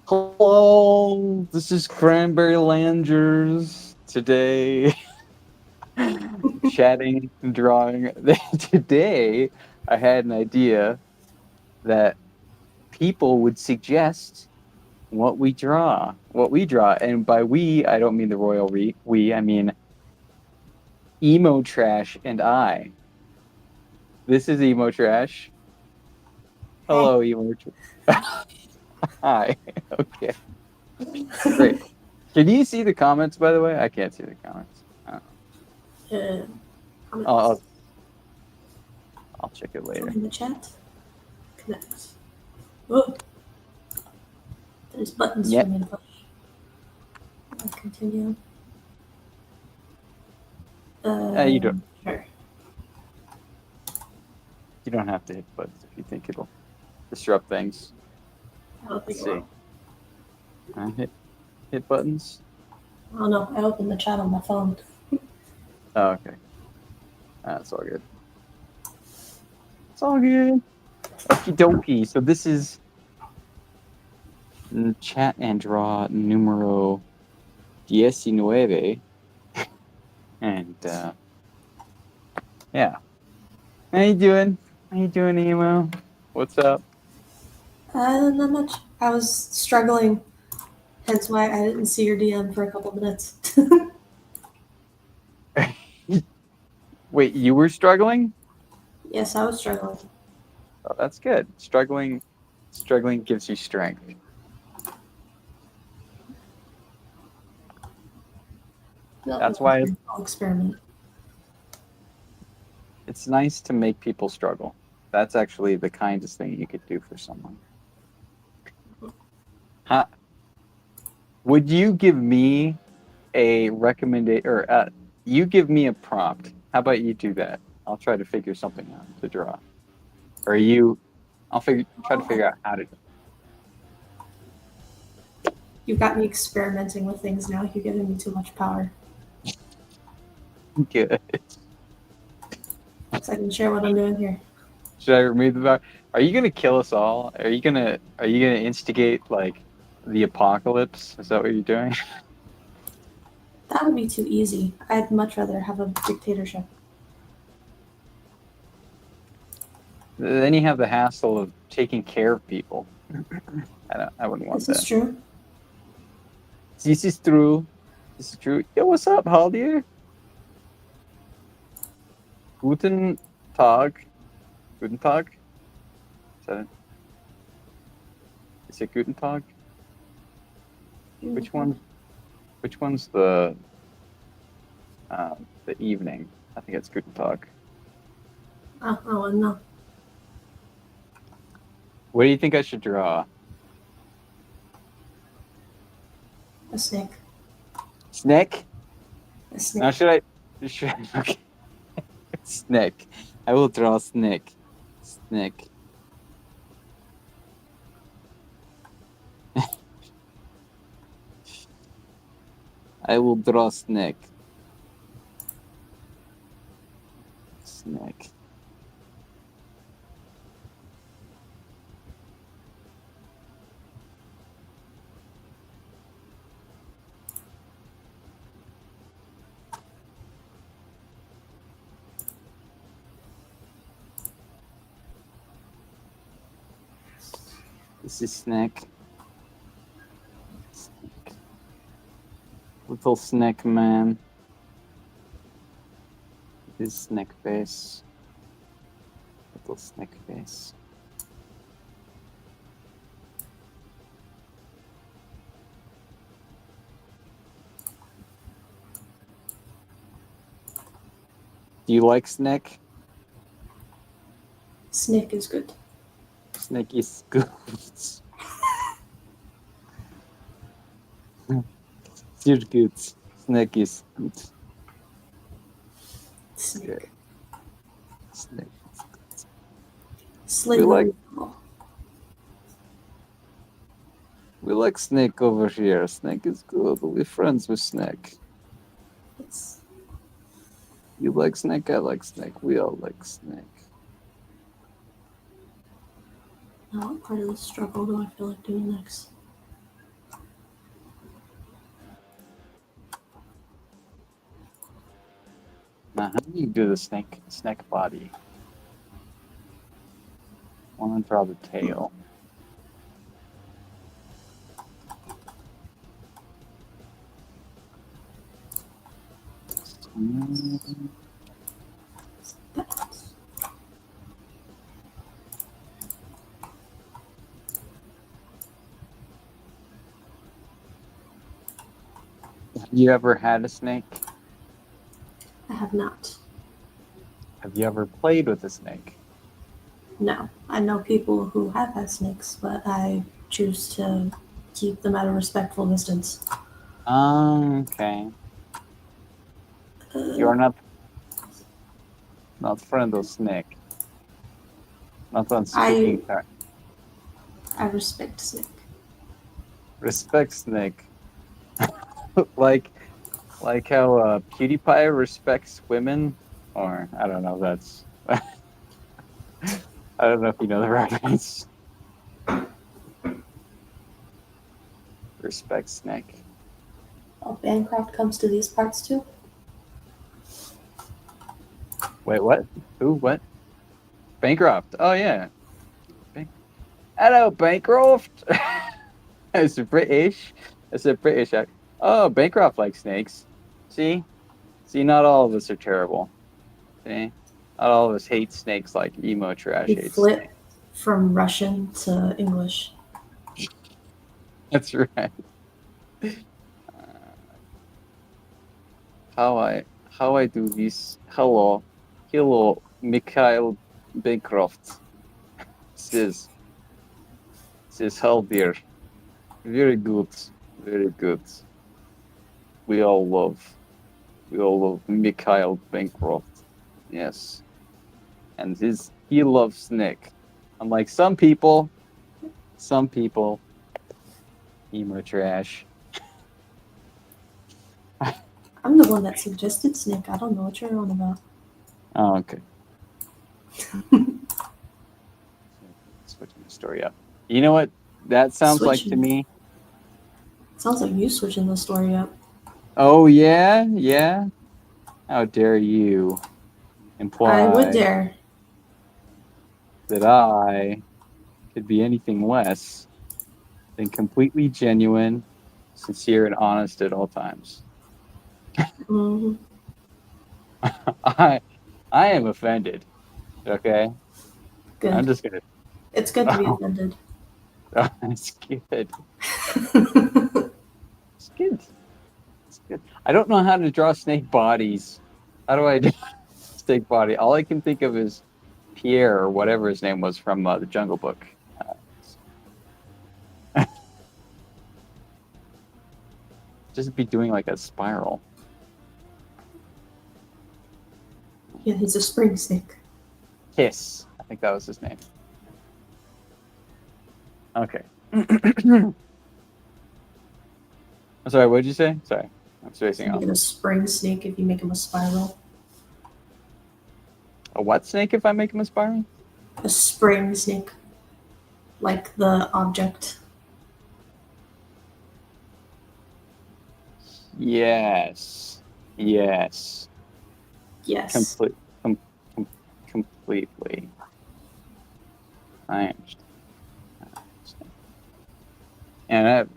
Hello, this is Cranberry Langers. Today, chatting and drawing. Today, I had an idea that people would suggest what we draw. And by we, I don't mean the royal we, I mean Emo Trxsh and I. This is Emo Trxsh. Hi. Hello, Emo Trxsh. Hi. Okay, great. Can you see the comments, by the way? I can't see the comments. Uh, I'll, comments. I'll, I'll check it later. Join the chat. Connect. Oh, there's buttons for Yep. me to push. I'll continue. You don't. Sure. You don't have to hit buttons if you think it'll disrupt things. I don't think Let's it see. will. Hit buttons. Oh no, I opened the chat on my phone. Oh, okay. That's all good. It's all good. Okie dokie. So this is chat and draw numero 19. And yeah. How you doing? How you doing, Emo? What's up? Not much. I was struggling, hence why I didn't see your DM for a couple minutes. Wait, you were struggling? Yes, I was struggling. Oh, that's good. Struggling gives you strength. That's why I'll experiment. it's nice to make people struggle. That's actually the kindest thing you could do for someone. Huh? Would you give me a recommendation, or you give me a prompt? How about you do that? I'll try to figure something out to draw. Or you, try to figure out how to do You've got me experimenting with things now. You're giving me too much power. it. Good. So I can share what I'm doing here. Should I remove the bar? Are you gonna kill us all? Are you gonna instigate like the apocalypse? Is that what you're doing? That would be too easy. I'd much rather have a dictatorship. Then you have the hassle of taking care of people. I wouldn't want This is that. true. This is true. This is true. Yo, what's up, Haldir? Guten Tag. Guten Tag. Is that it? Is it Guten Tag? Which one? Which one's the evening? I think it's Guten Tag. Oh, no. What do you think I should draw? A snake. Snake? A snake. Now should I okay. Snake. I will draw snake. Snake. I will draw snake. Snake. This is snake. Snake. Little snake man. This snake face. Little snake face. Do you like snake? Snake is good. Snake is good. You're good. Snake is good. Snake. Okay. Snake. Slavery. We like Snake over here. Snake is good. We're friends with Snake. It's You like Snake, I like Snake. We all like Snake. not part of the struggle do I feel like doing next. Now, how do you do the snake body? I want to draw the tail. Have you ever had a snake? I have not. Have you ever played with a snake? No. I know people who have had snakes, but I choose to keep them at a respectful distance. Okay. Uh, You're not friend of snake. Not on I speaking terms. I respect snake. Respect snake. like how PewDiePie respects women, or I don't know. That's I don't know if you know the reference. Respect snake. Oh, Bancroft comes to these parts too. Wait, what? Who? What? Bancroft. Oh yeah. Hello, Bancroft. It's British. It's a British act. Oh, Bancroft likes snakes. See, not all of us are terrible. See, not all of us hate snakes like Emo Trxsh He hates flipped snakes. from Russian to English. That's right. How I do this? Hello, Mikhail Bancroft. Says how dear. Very good, very good. We all love Mikhail Bancroft. Yes, and he loves Nick. Unlike some people, Emo Trxsh. I'm the one that suggested snake. I don't know what you're on about. Oh, okay. Switching the story up. You know what that sounds like to Switching. me? Sounds like you switching the story up. Oh yeah, yeah. How dare you I would imply dare. that I could be anything less than completely genuine, sincere, and honest at all times. Hmm. I I am offended. Okay, I'm Good. just gonna. It's good to be offended. It's good. It's good. It's good. I don't know how to draw snake bodies. How do I do snake body? All I can think of is Pierre or whatever his name was from the Jungle Book. Just be doing like a spiral. Yeah, he's a spring snake. Kiss. I think that was his name. Okay. I'm sorry, what did you say? Sorry. I'm spacing You off. get a spring snake if you make him a spiral. A what snake if I make him a spiral? A spring snake. Like the object. Yes. Yes. Yes. Complete, completely. I understand. And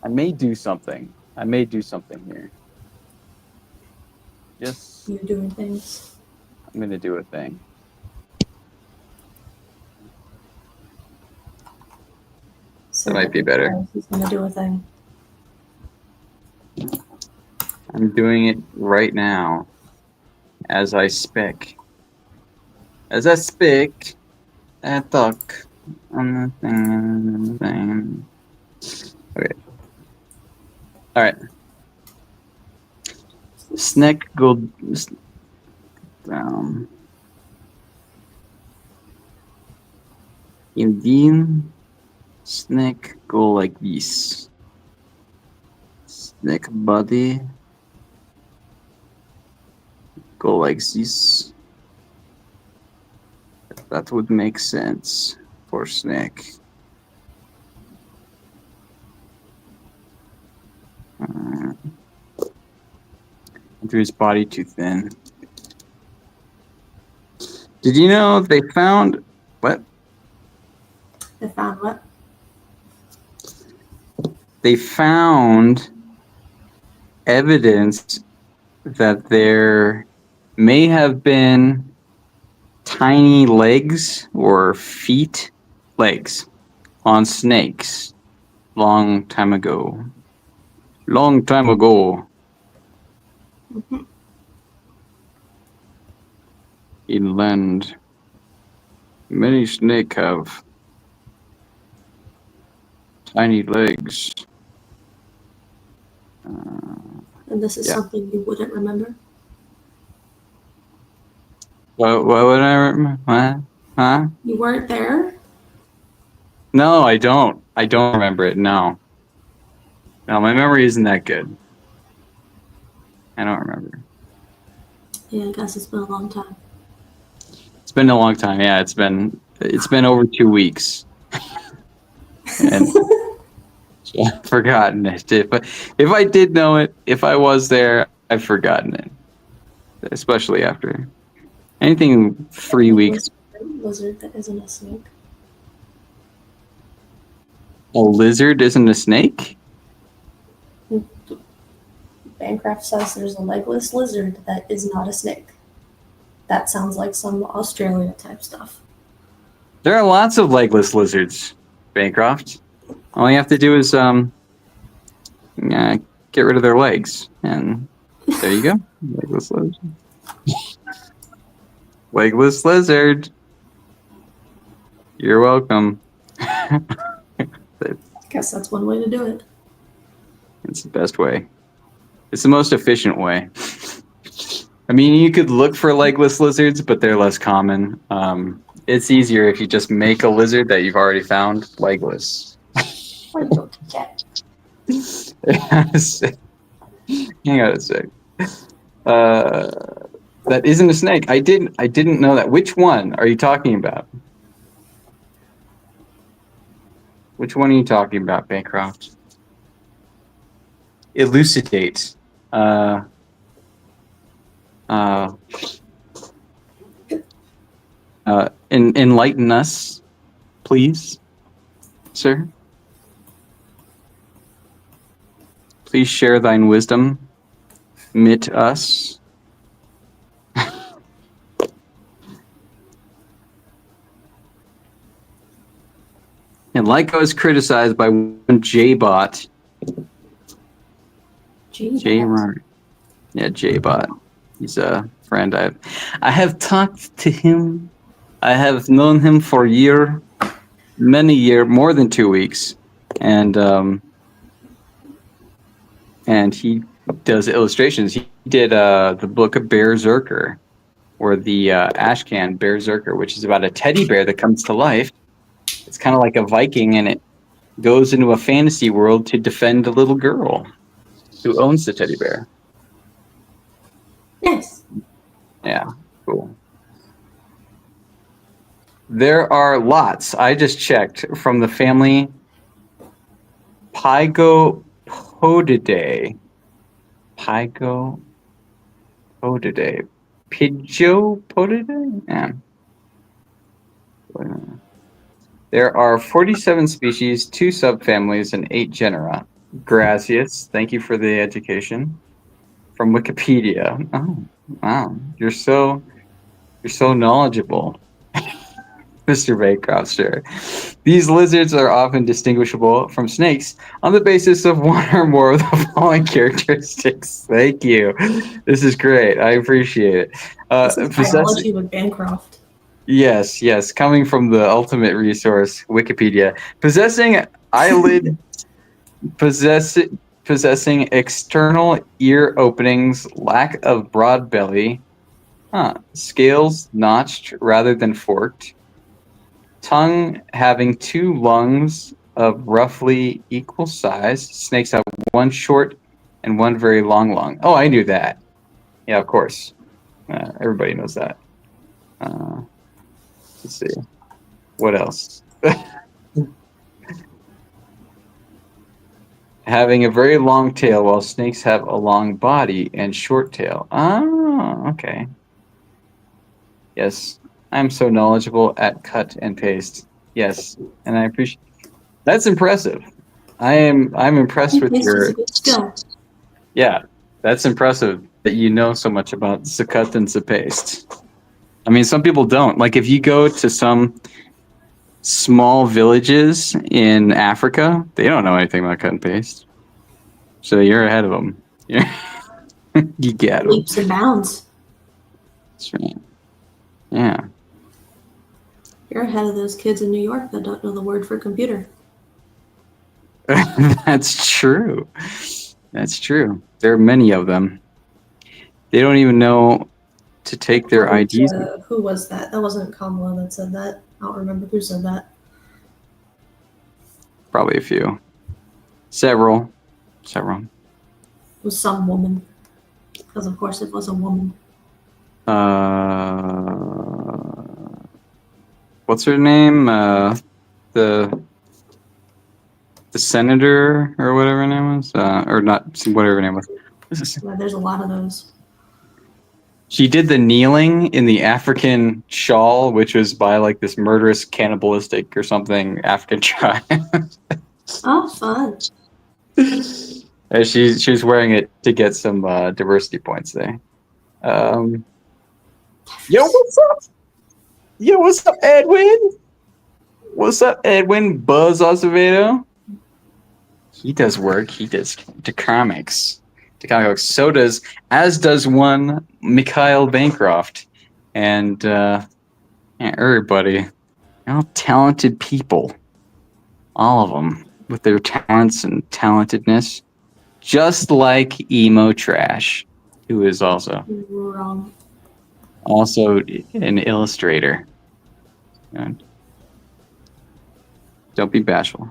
I may do something. I may do something here. Yes, You doing things. I'm gonna do a thing. That Said might that be better. because he's gonna do a thing. I'm doing it right now as I speak. As I speak, I talk on the thing. Okay. All right. Snack go down. Indian snack go like this. Snack body go like this. That would make sense for snack. Through his body too thin. Did you know they found what? They found what? They found evidence that there may have been tiny legs or feet, legs on snakes long time ago. Long time ago. Mhm. In land, many snake have tiny legs. And this is Yeah. something you wouldn't remember? What would I remember? What? Huh? You weren't there? No, I don't. I don't remember it. No. No, my memory isn't that good. I don't remember. Yeah, I guess it's been a long time. It's been a long time. Yeah, it's been over 2 weeks, and I've forgotten it. If I did know it, if I was there, I've forgotten it. Especially after anything 3 weeks. Lizard that isn't a snake. A lizard isn't a snake? Bancroft says there's a legless lizard that is not a snake. That sounds like some Australia type stuff. There are lots of legless lizards, Bancroft. All you have to do is get rid of their legs, and there you go. Legless lizard. Legless lizard. You're welcome. Guess that's one way to do it. It's the best way. It's the most efficient way. I mean, you could look for legless lizards, but they're less common. It's easier if you just make a lizard that you've already found legless. Or don't get. Hang on a sec. That isn't a snake. I didn't know that. Which one are you talking about? Which one are you talking about, Bancroft? Elucidate. Enlighten us, please, sir. Please share thine wisdom. Mit us. And like I was criticized by one J-Bot. J-Bot. Yeah, J-Bot. He's a friend. I have talked to him. I have known him for many years, more than 2 weeks, and he does illustrations. He did the book of Berserker, or the Ashcan Berserker, which is about a teddy bear that comes to life. It's kind of like a Viking, and it goes into a fantasy world to defend a little girl who owns the teddy bear. Yes. Yeah, cool. There are lots. I just checked from the family Pygopodidae. Pygopodidae. Pygopodidae? Yeah. There are 47 species, 2 subfamilies, and 8 genera. Gracias. Thank you for the education. From Wikipedia. Oh, wow. You're so knowledgeable, Mr. Bancroft, sir. These lizards are often distinguishable from snakes on the basis of one or more of the following characteristics. Thank you. This is great. I appreciate it. This is biology with Bancroft. Yes. Coming from the ultimate resource, Wikipedia. Possessing eyelid, possessing external ear openings, lack of broad belly, scales notched rather than forked, tongue having 2 lungs of roughly equal size. Snakes have 1 short and 1 very long lung. Oh, I knew that. Yeah, of course. Everybody knows that. Let's see. What else? having a very long tail while snakes have a long body and short tail. Oh, okay. Yes, I'm so knowledgeable at cut and paste. Yes, and I appreciate. That's impressive. I'm impressed with Paste is a your. good skill. Yeah, that's impressive that you know so much about the cut and the paste. I mean, some people don't. Like if you go to some small villages in Africa, they don't know anything about cut and paste. So you're ahead of them. Yeah, you get them. Leaps and bounds. That's right. Yeah. You're ahead of those kids in New York that don't know the word for computer. That's true. That's true. There are many of them. They don't even know to take their IDs. Who was that? That wasn't Kamala that said that. I don't remember who said that. Probably a few. Several. It was some woman. Because of course it was a woman. What's her name? The senator or whatever her name was, or not whatever her name was. Yeah, there's a lot of those. She did the kneeling in the African shawl, which was by like this murderous cannibalistic or something African tribe. Oh, fun. And she was wearing it to get some diversity points there. Yo, what's up? Yo, what's up, Edwin? What's up, Edwin? Buzz Acevedo. He does work. He does the comics. The comic books. So does, as does one Mikhail Bancroft, and everybody. All talented people. All of them with their talents and talentedness, just like Emo Trxsh, who is also Wrong. an illustrator. And don't be bashful.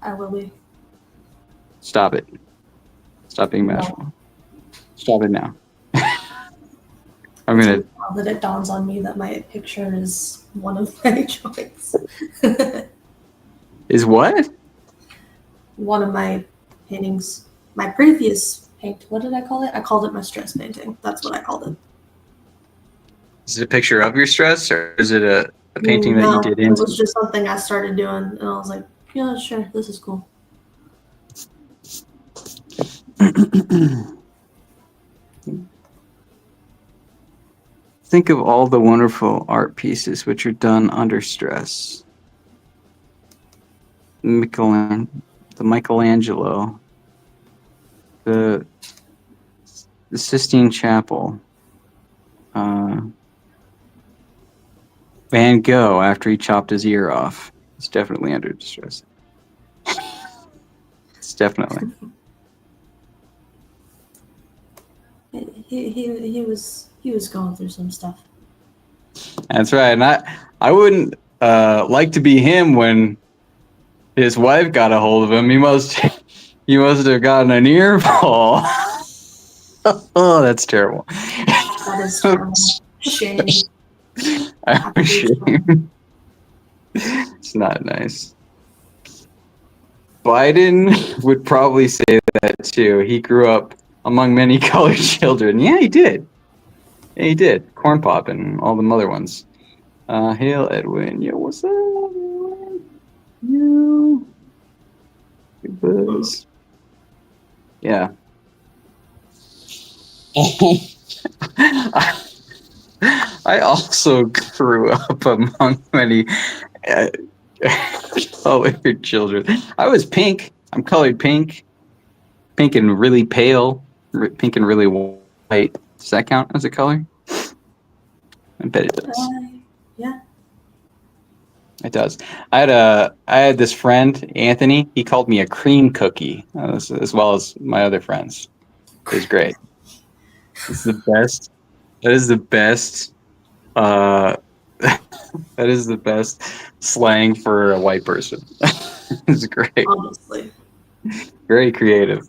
I will be. Stop it. Stop being bashful. Stop it now. I'm gonna. Now that it dawns on me that my picture is one of my drawings. Is what? One of my paintings. My previous paint. What did I call it? I called it my stress painting. That's what I called it. Is it a picture of your stress, or is it a painting that you did It into? was just something I started doing, and I was like, yeah, sure, this is cool. Think of all the wonderful art pieces which are done under stress. The Michelangelo, the Sistine Chapel, Van Gogh after he chopped his ear off. It's definitely under distress. It's definitely. He was going through some stuff. That's right. And I wouldn't like to be him when his wife got a hold of him. He must have gotten an earful. Oh, that's terrible. That is terrible. Shame. I'm ashamed. It's not nice. Biden would probably say that too. He grew up among many colored children. Yeah, he did. Yeah, he did. Corn Pop and all the other ones. Hail Edwin. Yo, what's up, Edwin? Yo. Big Buzz. Yeah. I also grew up among many colored children. I was pink. I'm colored pink. Pink and really pale. Pink and really white. Does that count as a color? I bet it does. Yeah. It does. I had this friend, Anthony. He called me a cream cookie, as well as my other friends. It was great. It's the best. That is the best. That is the best slang for a white person. It's great. Honestly. Very creative.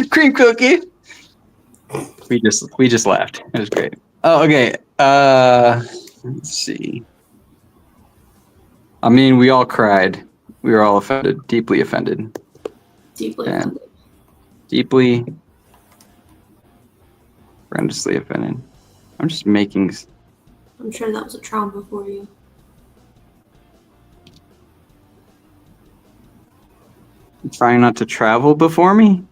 Cream cookie. We just laughed. It was great. Oh, okay. Let's see. I mean, we all cried We were all offended, deeply offended. Deeply And offended. deeply, horrendously offended. I'm just making. I'm sure that was a trauma for you. Trying not to travel before me?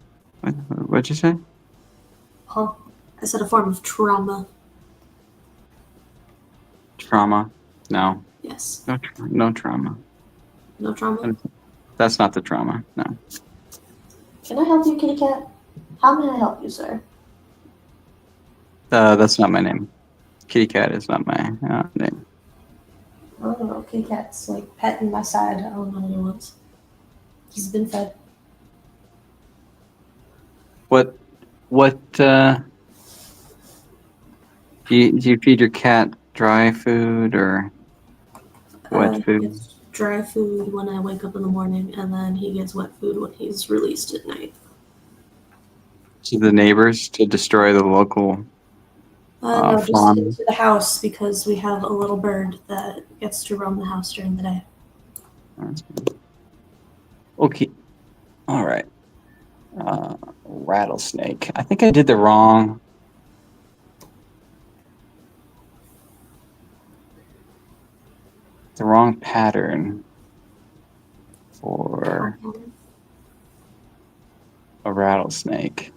What'd you say? Huh? I said a form of trauma. Trauma? No. Yes. No trauma. No trauma? That's not the trauma. No. Can I help you, kitty cat? How may I help you, sir? That's not my name. Kitty cat is not my name. I don't know. Kitty cat's like petting my side. I don't know what he wants. He's been fed. What do you feed your cat dry food or wet He food? gets dry food when I wake up in the morning, and then he gets wet food when he's released at night. To the neighbors to destroy the local No, just fauna? into the house because we have a little bird that gets to roam the house during the day. Okay. All right. Rattlesnake. I think I did the wrong pattern for a rattlesnake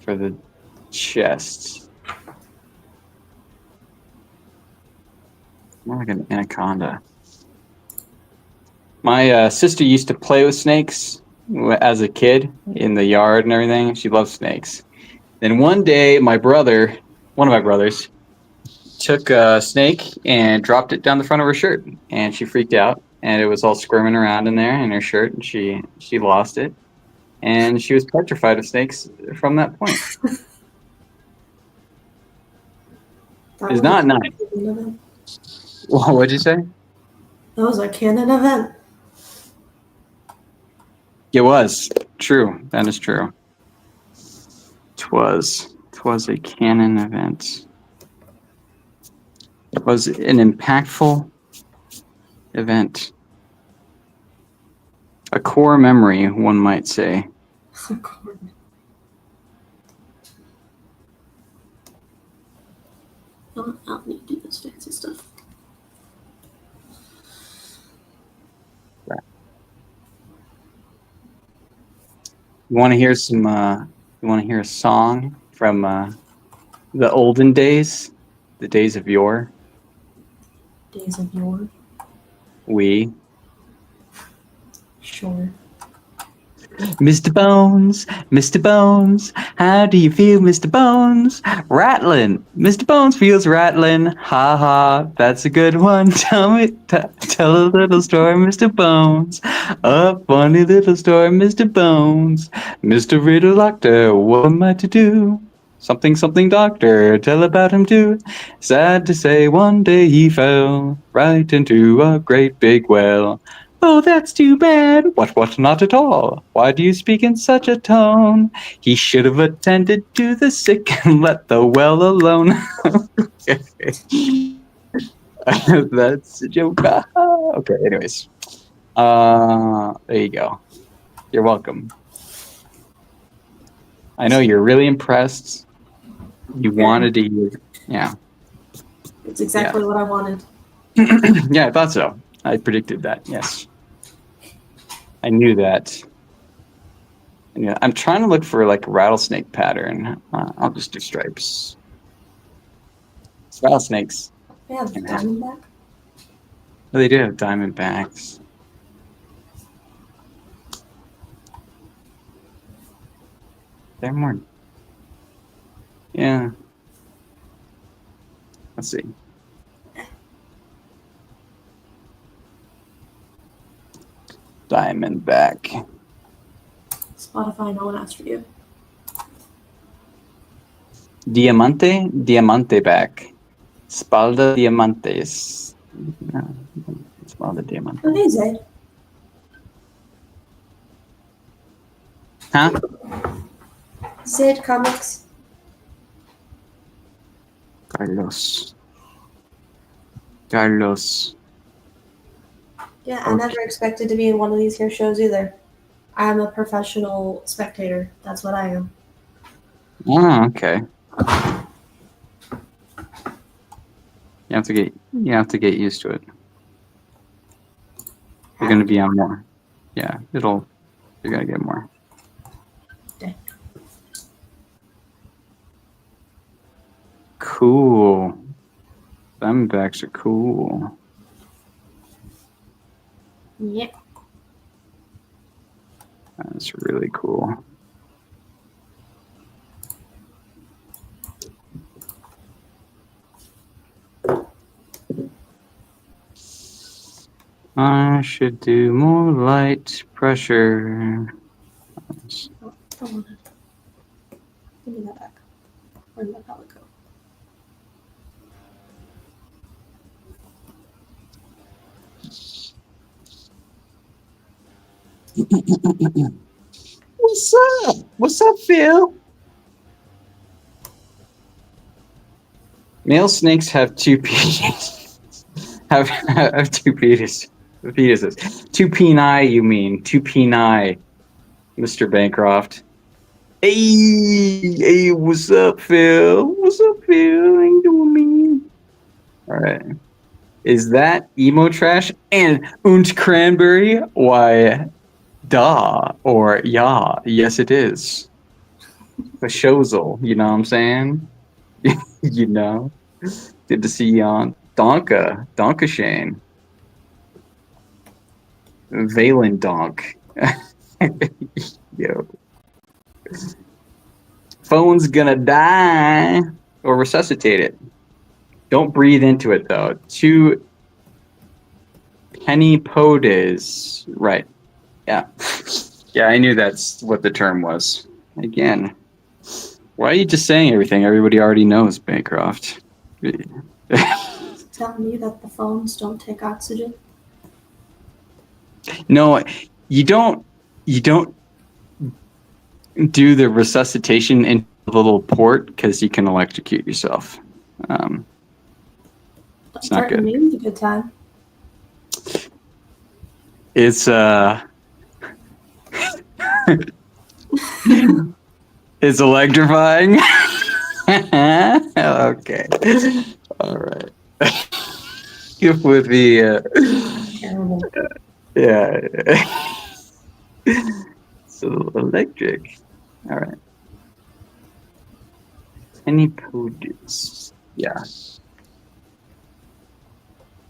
for the chest. More like an anaconda. My sister used to play with snakes as a kid in the yard and everything. She loved snakes. Then one day, one of my brothers, took a snake and dropped it down the front of her shirt, and she freaked out, and it was all squirming around in there in her shirt, and she lost it, and she was petrified of snakes from that point. It's not nice. What'd you say? That was a canon event. It was true. That is true. Twas a canon event. It was an impactful event. A core memory, one might say. I don't need to do this fancy stuff. You want to hear some? You want to hear a song from the olden days, the days of yore? Days of yore. Sure. Mr. Bones, how do you feel, Mr. Bones? Rattling, Mr. Bones feels rattling. Ha ha, that's a good one. Tell a little story, Mr. Bones. A funny little story, Mr. Bones. Mr. Riddle Doctor, what am I to do? Something, doctor, tell about him too. Sad to say, one day he fell right into a great big well. Oh, that's too bad. What, not at all. Why do you speak in such a tone? He should have attended to the sick and let the well alone. That's a joke. Okay, anyways. There you go. You're welcome. I know you're really impressed. You wanted to hear. Yeah. It's exactly what I wanted. Yeah, I thought so. I predicted that, yes. I knew that. Yeah, I'm trying to look for like a rattlesnake pattern. I'll just do stripes. Rattlesnakes. They have diamondback. Oh, they do have diamondbacks. They're more. Yeah. Let's see. Diamondback. Spotify, no one asked for you. Diamanteback. Spalda diamantes. Spalda diamantes. Oh, hey, Zayd. Huh? Zayd Comics. Carlos. Yeah, Yeah, I never expected to be in one of these here shows either. I'm a professional spectator. That's what I am. Oh, okay. You have to get used to it. You're gonna be on more. Yeah, you're gonna get more. Dang. Cool. Diamondbacks are cool. Yep. That's really cool. I should do more light pressure. Oh, don't want it. Give me that back. Where did my palette go? What's up? What's up, Phil? Male snakes have two penises. have two penises. Two peni, you mean? Two peni, Mr. Bancroft. Hey, what's up, Phil? What's up, Phil? How you doing, man? All right. Is that Emo Trxsh and Cranberry? Why, da or yeah, yes, it is. The showzel, you know what I'm saying? You know, good to see you on Donka Shane, Valen Donk. Yo, phone's gonna die or resuscitate it. Don't breathe into it though. Two penny podes, right? Yeah, yeah. I knew that's what the term was. Again, why are you just saying everything everybody already knows, Bancroft? Telling me that the phones don't take oxygen. No, you don't. You don't do the resuscitation in the little port because you can electrocute yourself. It's not good. Me with a good time. It's it's electrifying. Okay. All right. With the Terrible. yeah. So electric. All right. Penny podes. Yeah.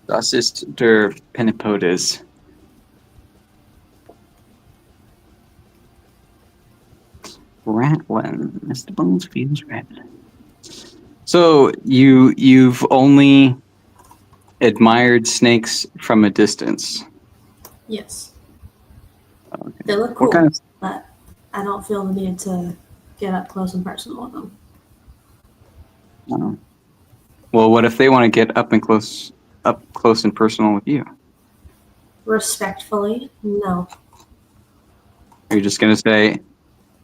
Das ist der Pennipodes. Rattling. Mr. Bones feels rattling. So you've only admired snakes from a distance. Yes. Okay. They look cool, What kind of? but I don't feel the need to get up close and personal with them. Oh. Well, what if they want to get up close and personal with you? Respectfully, no. Are you just gonna say,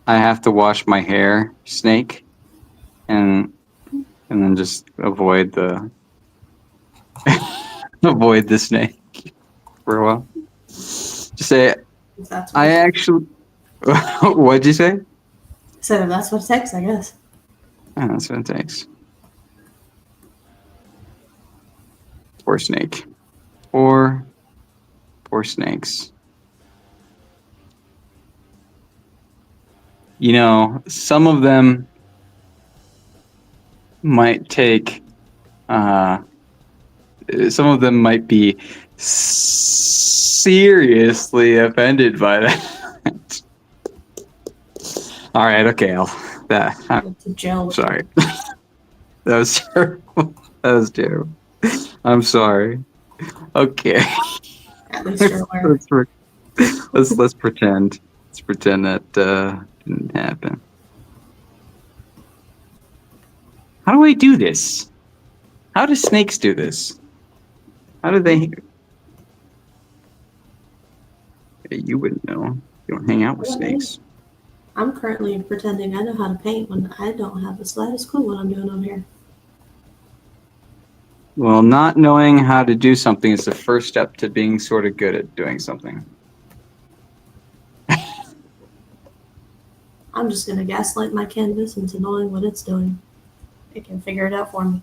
"I have to wash my hair, snake," and then just avoid the avoid the snake for a while? Just say, If that's what "I actually." What'd you say? So if that's what it takes, I guess. Oh, that's what it takes. Poor snake. Poor snakes. You know, some of them might take, some of them might be seriously offended by that. All right, okay, I'm To jail with sorry. That was terrible. That was terrible. I'm sorry. Okay. At least you're aware. Let's pretend. Let's pretend that didn't happen. How do I do this? How do snakes do this? How do they? You wouldn't know. You don't hang out with snakes. I'm currently pretending I know how to paint when I don't have the slightest clue what I'm doing on here. Well, not knowing how to do something is the first step to being sort of good at doing something. I'm just gonna gaslight my canvas into knowing what it's doing. It can figure it out for me.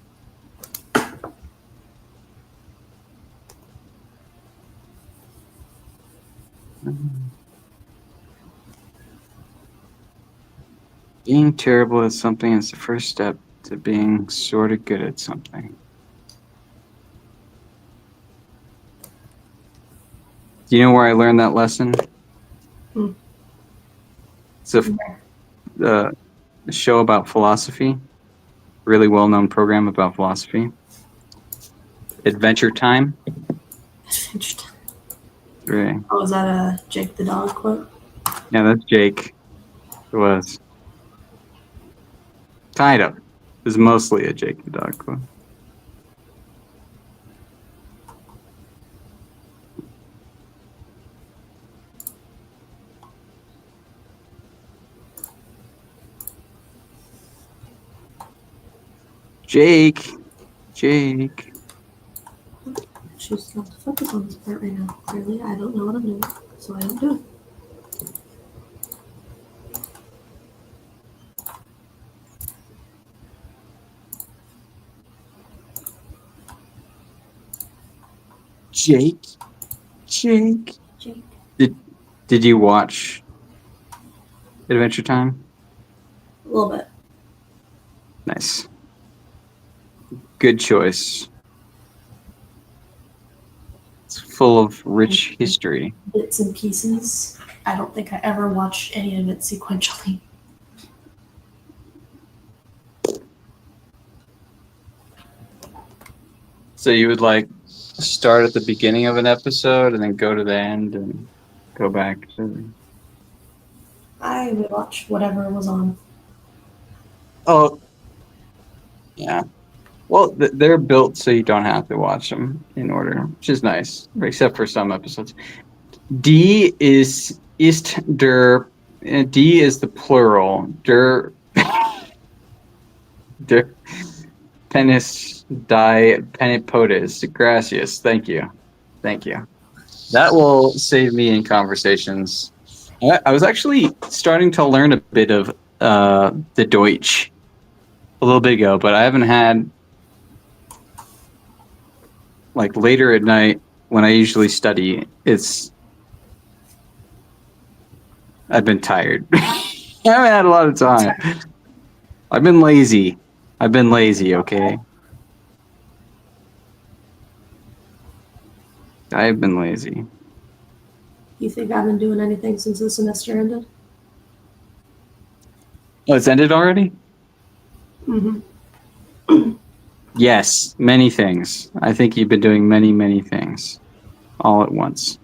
Being terrible at something is the first step to being sort of good at something. Do you know where I learned that lesson? Hmm. It's a show about philosophy, really well-known program about philosophy. Adventure Time. Interesting. Right. Oh, is that a Jake the dog quote? Yeah, that's Jake. It was. Kind of. It was mostly a Jake the dog quote. Jake. Choose not to focus on this part right now. Clearly, I don't know what I'm doing, so I don't do it. Jake. Jake. Did you watch Adventure Time? A little bit. Nice. Good choice. It's full of rich history. Bits and pieces. I don't think I ever watched any of it sequentially. So you would like start at the beginning of an episode and then go to the end and go back to... I would watch whatever was on. Oh, yeah. Well, they're built so you don't have to watch them in order, which is nice, except for some episodes. D is D is the plural. Der penis die penipotis. Gracias. Thank you. That will save me in conversations. I was actually starting to learn a bit of the Deutsch a little bit ago, but I haven't had, like, later at night when I usually study, I've been tired. I haven't had a lot of time. I've been lazy, okay? I've been lazy. You think I've been doing anything since the semester ended? Oh, it's ended already? Mm-hmm. Yes, many things. I think you've been doing many things all at once.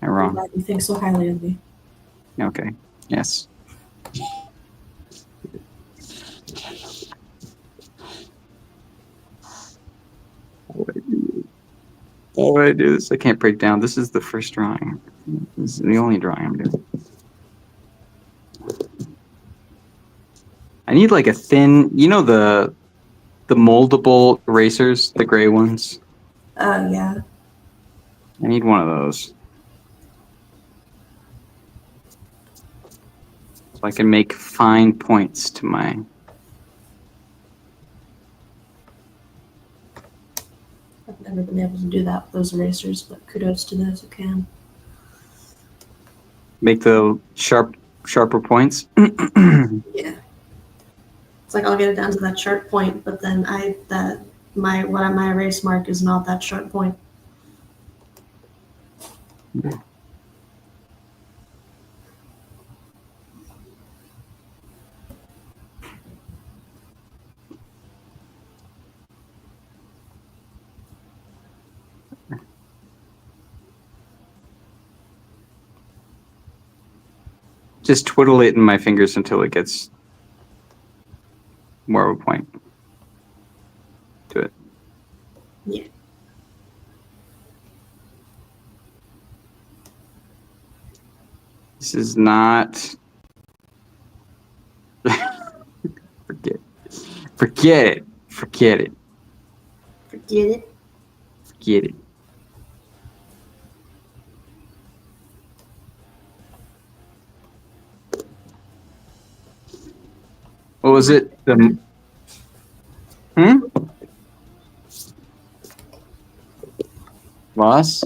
Am I I'm wrong? glad you think so highly of me. Okay. Yes. How would I do this? I can't break down. This is the first drawing. This is the only drawing I'm doing. I need like a thin, the moldable erasers, the gray ones. Yeah. I need one of those. So I can make fine points to my... I've never been able to do that with those erasers, but kudos to those who can. Make the sharper points. Yeah. It's like I'll get it down to that sharp point, but then my erase mark is not that sharp point. Just twiddle it in my fingers until it gets more of a point to it. Yeah. This is not... Forget Forget it. Forget it. Forget it. What was it? The Loss?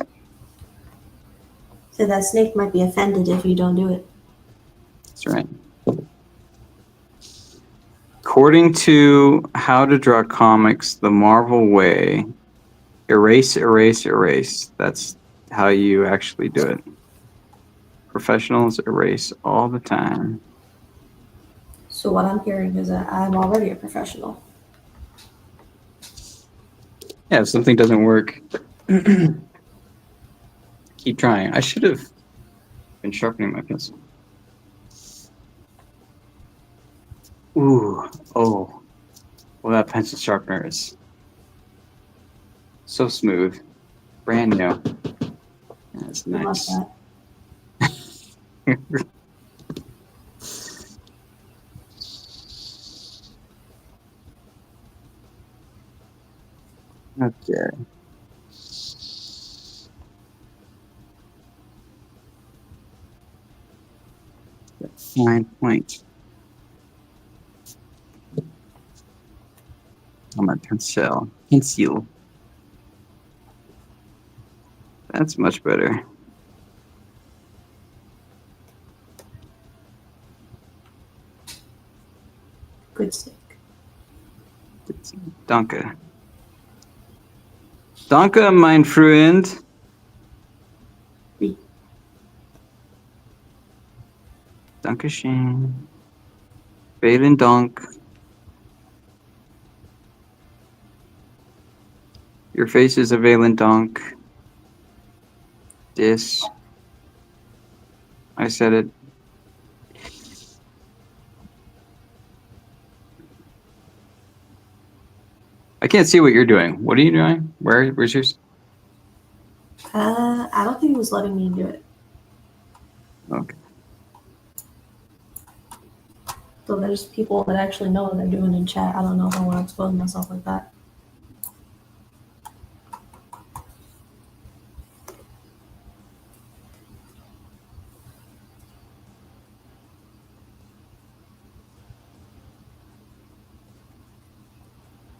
So that snake might be offended if you don't do it. That's right. According to How to Draw Comics the Marvel Way, erase, erase, erase. That's how you actually do it. Professionals erase all the time. So what I'm hearing is that I'm already a professional. Yeah, if something doesn't work, keep trying. I should have been sharpening my pencil. Ooh, oh. Well, that pencil sharpener is so smooth. Brand new. That's I love nice. that. Okay. Fine point. On my pencil. Pencil. That's much better. Good stick. Danke. Danke, mein Freund. Wie? Dankeschön. Vielen Dank. Your face is a vielen Dank. This. I said it. I can't see what you're doing. What are you doing? Where's yours? I don't think he was letting me do it. Okay. So there's people that actually know what they're doing in chat. I don't know if I want to expose myself like that.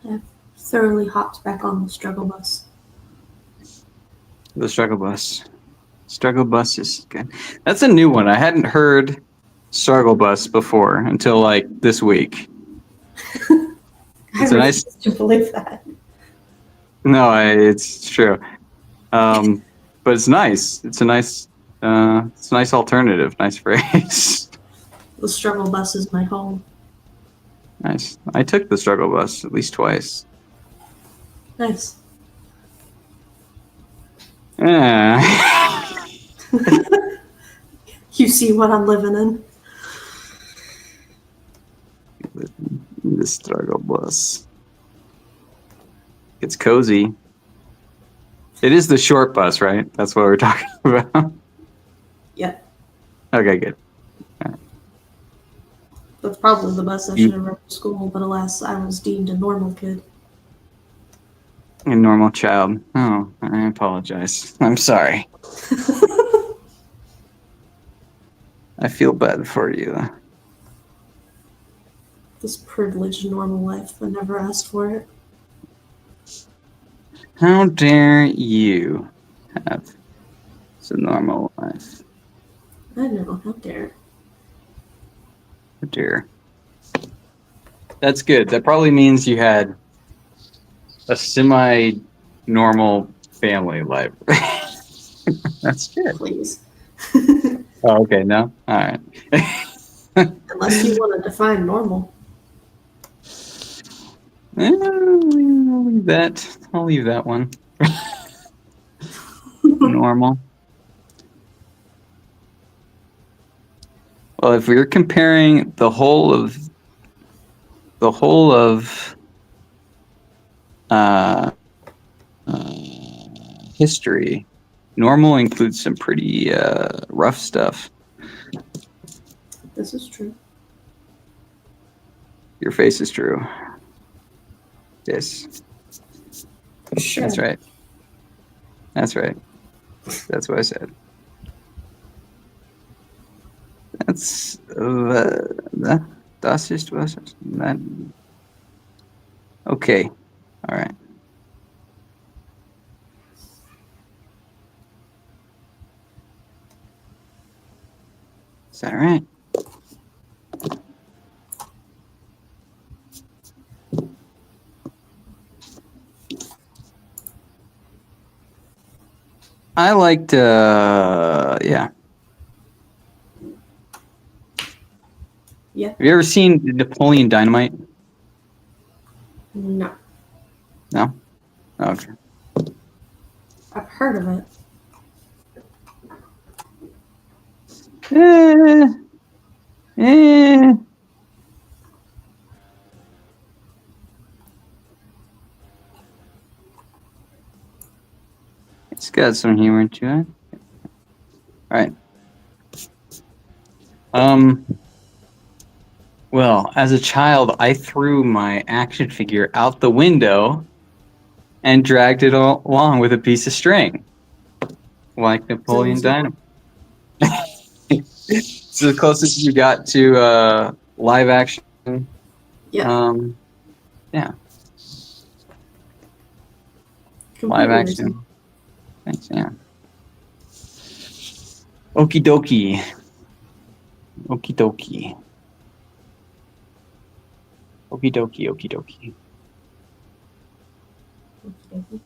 I've thoroughly hopped back on the struggle bus. The struggle bus. Struggle bus is good. That's a new one. I hadn't heard struggle bus before until like this week. I refuse to believe that. No, it's true. But it's nice. It's a nice alternative. Nice phrase. The struggle bus is my home. Nice. I took the struggle bus at least twice. Nice. Yeah. You see what I'm living in? The struggle bus. It's cozy. It is the short bus, right? That's what we're talking about. Yeah. Okay, good. That's probably the bus I should have rode to school, but alas, I was deemed a normal kid. A normal child. Oh, I apologize. I'm sorry. I feel bad for you. This privileged normal life, I never asked for it. How dare you have a normal life? I know, how dare. Oh dear. That's good. That probably means you had a semi-normal family life. That's good. Please. Oh, okay. No? All right. Unless you want to define normal. I'll leave that. I'll leave that one. Normal. Well, if we're comparing the whole of history, normal includes some pretty rough stuff. This is true. Your face is true. Yes. Sure. That's right. That's right. That's what I said. That's das ist was. Okay. All right. Is that right? I liked, yeah. Yeah. Have you ever seen Napoleon Dynamite? No. No? Okay. I've heard of it. Eh. It's got some humor to it. All right. Well, as a child, I threw my action figure out the window and dragged it along with a piece of string, like Napoleon Dynamite. It's the closest you got to live action. Yeah. Yeah. Completely Live action. reasonable. Thanks, yeah. Okie dokie. Okie dokie. Okie dokie, okie dokie. Okey-dokey.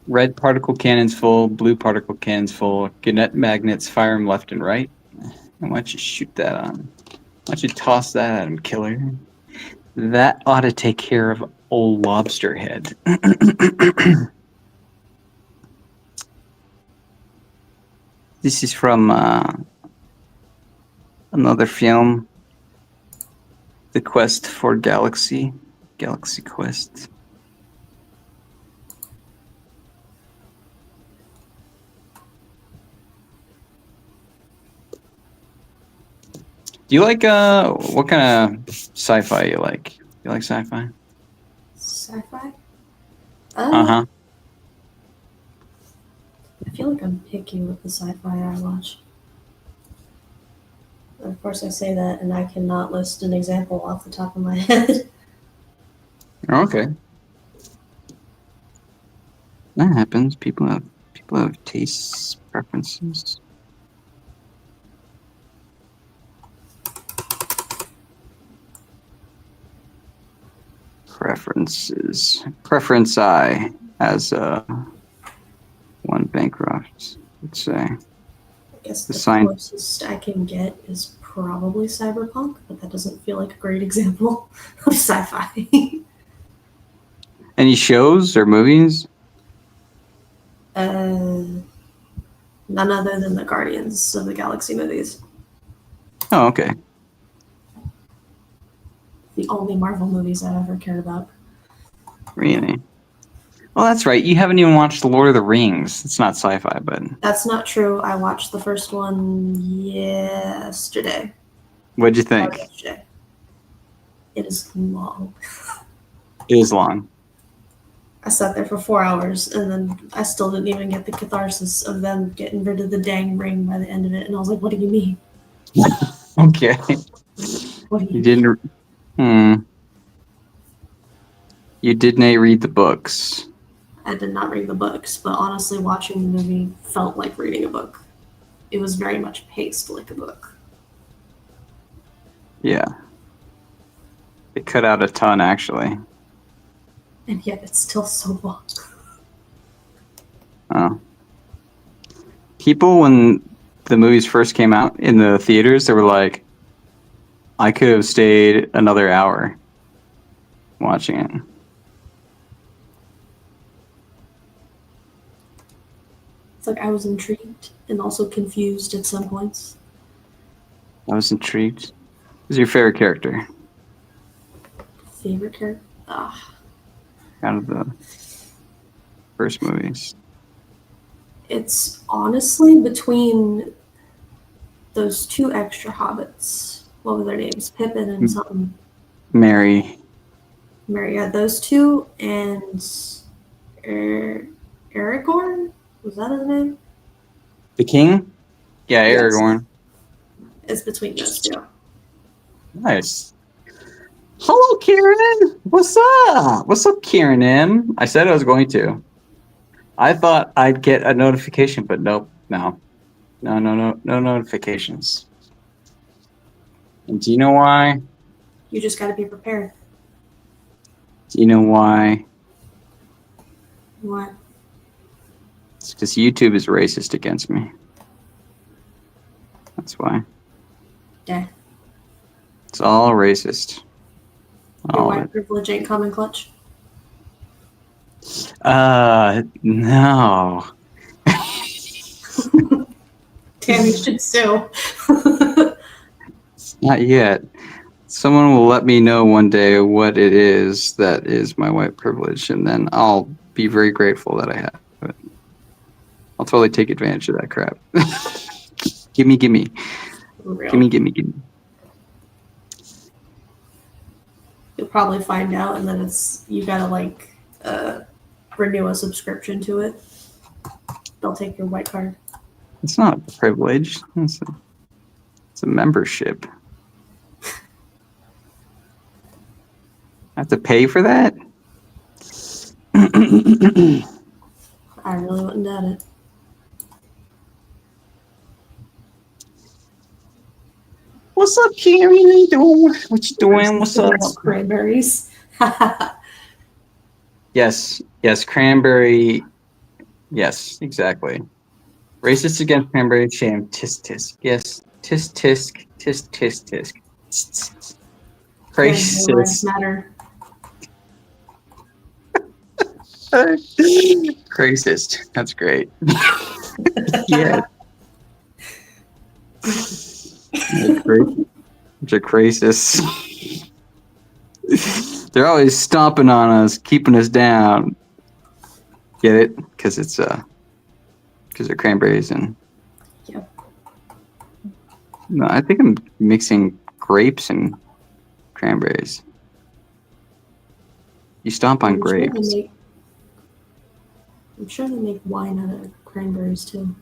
Red particle cannons full, blue particle cannons full. Gannett magnets fire them left and right. And why don't you shoot that on? Why don't you toss that at him, killer? That ought to take care of old lobster head. This is from another film, The Quest for Galaxy. Galaxy Quest. Do you like what kind of sci-fi you like? You like sci-fi? Sci-fi? Uh-huh. I feel like I'm picky with the sci-fi I watch. Of course, I say that, and I cannot list an example off the top of my head. Okay. That happens. People have tastes, preferences. Preference I, as one bankrupt would say. I guess The the sign- closest I can get is probably cyberpunk, but that doesn't feel like a great example of sci-fi. Any shows or movies? None other than the Guardians of the Galaxy movies. Oh, okay. The only Marvel movies I've ever cared about. Really? Well, that's right. You haven't even watched The Lord of the Rings. It's not sci-fi, but That's not true. I watched the first one yesterday. what'd you think? Yesterday. It is long. It is long. I sat there for 4 hours, and then I still didn't even get the catharsis of them getting rid of the dang ring by the end of it. And I was like, "What do you mean? Okay. What do You you?" didn't. You didn't read the books. I did not read the books, but honestly, watching the movie felt like reading a book. It was very much paced like a book. Yeah. They cut out a ton, actually. And yet it's still so long. Oh. People, when the movies first came out in the theaters, they were like, I could have stayed another hour watching it. It's like I was intrigued and also confused at some points. I was intrigued. Who's your favorite character Favorite character? out of the first movies? It's honestly between those two extra hobbits what were their names? Pippin and something. Mary. Mary. Yeah, those two and Aragorn. Was that his name? The king? Yeah, Yes. Aragorn. It's between those two. Nice. Hello, Kieran. What's up? What's up, Kieran M? I said I was going to. I thought I'd get a notification, but nope. No notifications. And do you know why? You just got to be prepared. Do you know why? What? It's because YouTube is racist against me. That's why. Yeah. It's all racist. Your All white privilege ain't coming clutch. No. Damn, you should sue. Not yet. Someone will let me know one day what it is that is my white privilege, and then I'll be very grateful that I have it. I'll totally take advantage of that crap. Gimme. Gimme. You'll probably find out, and then you gotta renew a subscription to it. They'll take your white card. It's not a privilege. It's a membership. I have to pay for that? I really wouldn't doubt it. What's up, Karen? How you doing? What you doing? What's up? Cranberries. Yes, cranberry. Yes, exactly. Racist against cranberry, shame. Tisk tisk. Yes, tisk tisk. Tisk tisk tisk. Lives Racist. matter. Racist. That's great. Yeah. Racist. They're always stomping on us, keeping us down. Get it? Because they're cranberries and. Yep. No, I think I'm mixing grapes and cranberries. You stomp on grapes. I'm sure they make wine out of cranberries too.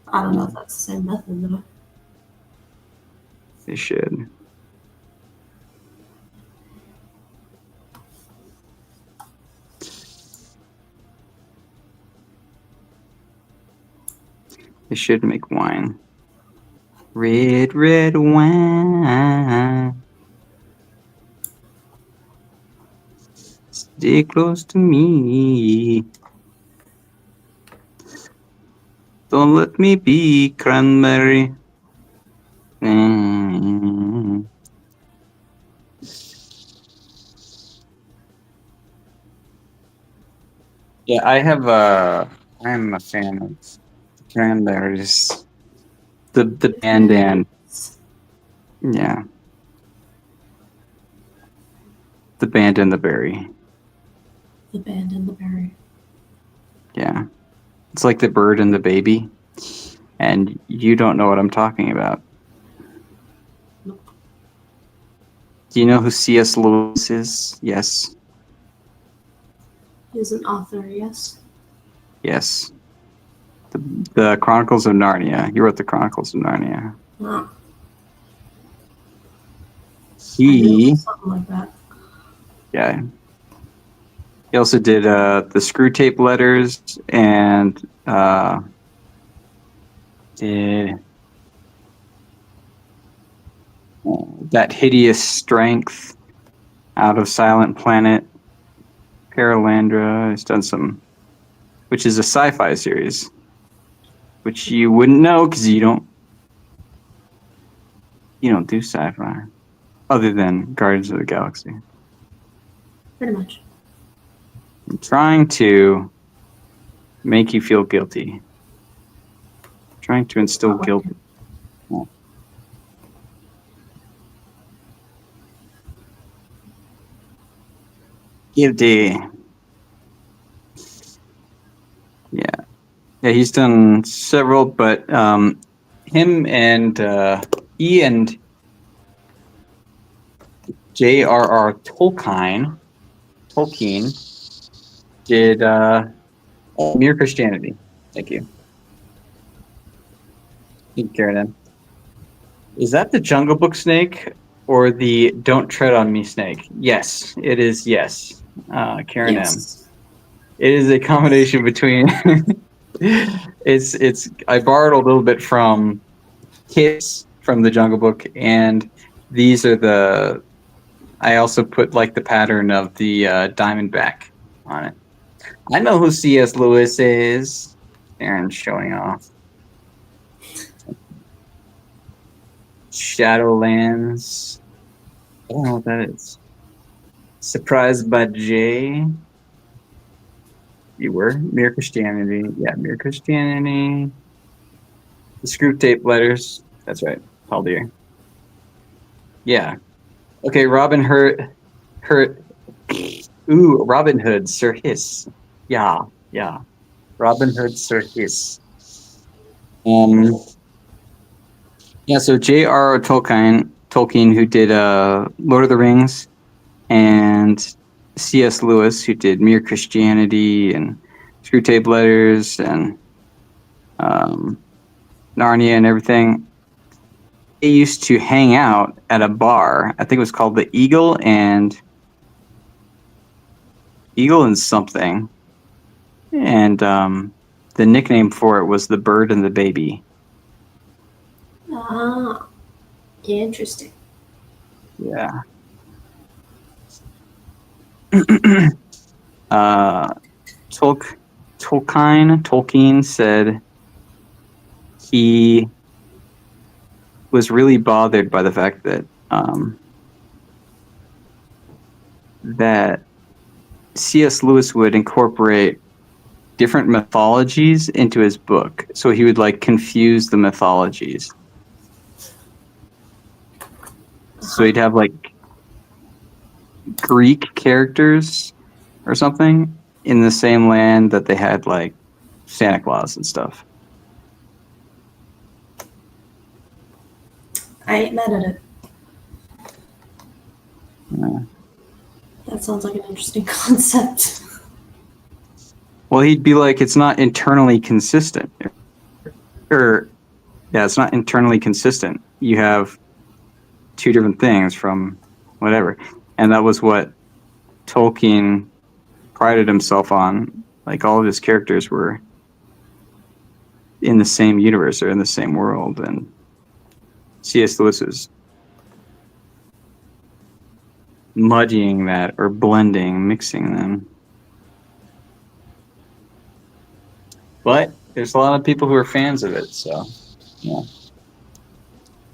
I don't know if that's the same method though. They should. They should make wine. Red wine. Stay close to me. Don't let me be cranberry. Yeah, I'm a fan of cranberries. The bandan. Yeah. The band and the berry. The band and the berry. Yeah. It's like the bird and the baby. And you don't know what I'm talking about. Nope. Do you know who C.S. Lewis is? Yes. He's an author, yes. Yes. The Chronicles of Narnia. He wrote the Chronicles of Narnia. Oh. He. Something like that. Yeah. He also did the Screw Tape Letters and did That Hideous Strength, Out of Silent Planet, Paralandra. He's done some, which is a sci-fi series, which you wouldn't know because you don't do sci-fi, other than Guardians of the Galaxy. Pretty much. I'm trying to make you feel guilty. I'm trying to instill guilt. Oh. Guilty. Yeah, he's done several, but him and J.R.R. Tolkien did Mere Christianity. Thank you. Thank you, Karen. Is that the Jungle Book snake or the Don't Tread on Me snake? Yes, it is. Yes, Karen M. Yes. It is a combination between. it's. I borrowed a little bit from Kiss from the Jungle Book, and these are the. I also put like the pattern of the Diamondback on it. I know who C.S. Lewis is. Aaron's showing off. Shadowlands. I don't know what that is. Surprised by Jay. You were Mere Christianity. Yeah, Mere Christianity. The Screw Tape Letters. That's right. Paul Deere. Yeah. Okay, Robin Hurt. Ooh, Robin Hood, Sir Hiss. Yeah. Robin Hood, Sir Hiss. Yeah, so J.R.R. Tolkien, who did Lord of the Rings, and C.S. Lewis, who did Mere Christianity and Screwtape Letters and Narnia and everything. They used to hang out at a bar. I think it was called the Eagle and something. And the nickname for it was the Bird and the Baby. Ah, interesting. Yeah. Tolkien said he was really bothered by the fact that that C.S. Lewis would incorporate different mythologies into his book, so he would like confuse the mythologies. So he'd have like Greek characters or something in the same land that they had like Santa Claus and stuff. I ain't mad at it. Yeah. That sounds like an interesting concept. Well, he'd be like, it's not internally consistent. It's not internally consistent. You have two different things from whatever. And that was what Tolkien prided himself on. Like, all of his characters were in the same universe or in the same world. And C.S. Lewis was muddying that or blending, mixing them. But there's a lot of people who are fans of it, so yeah.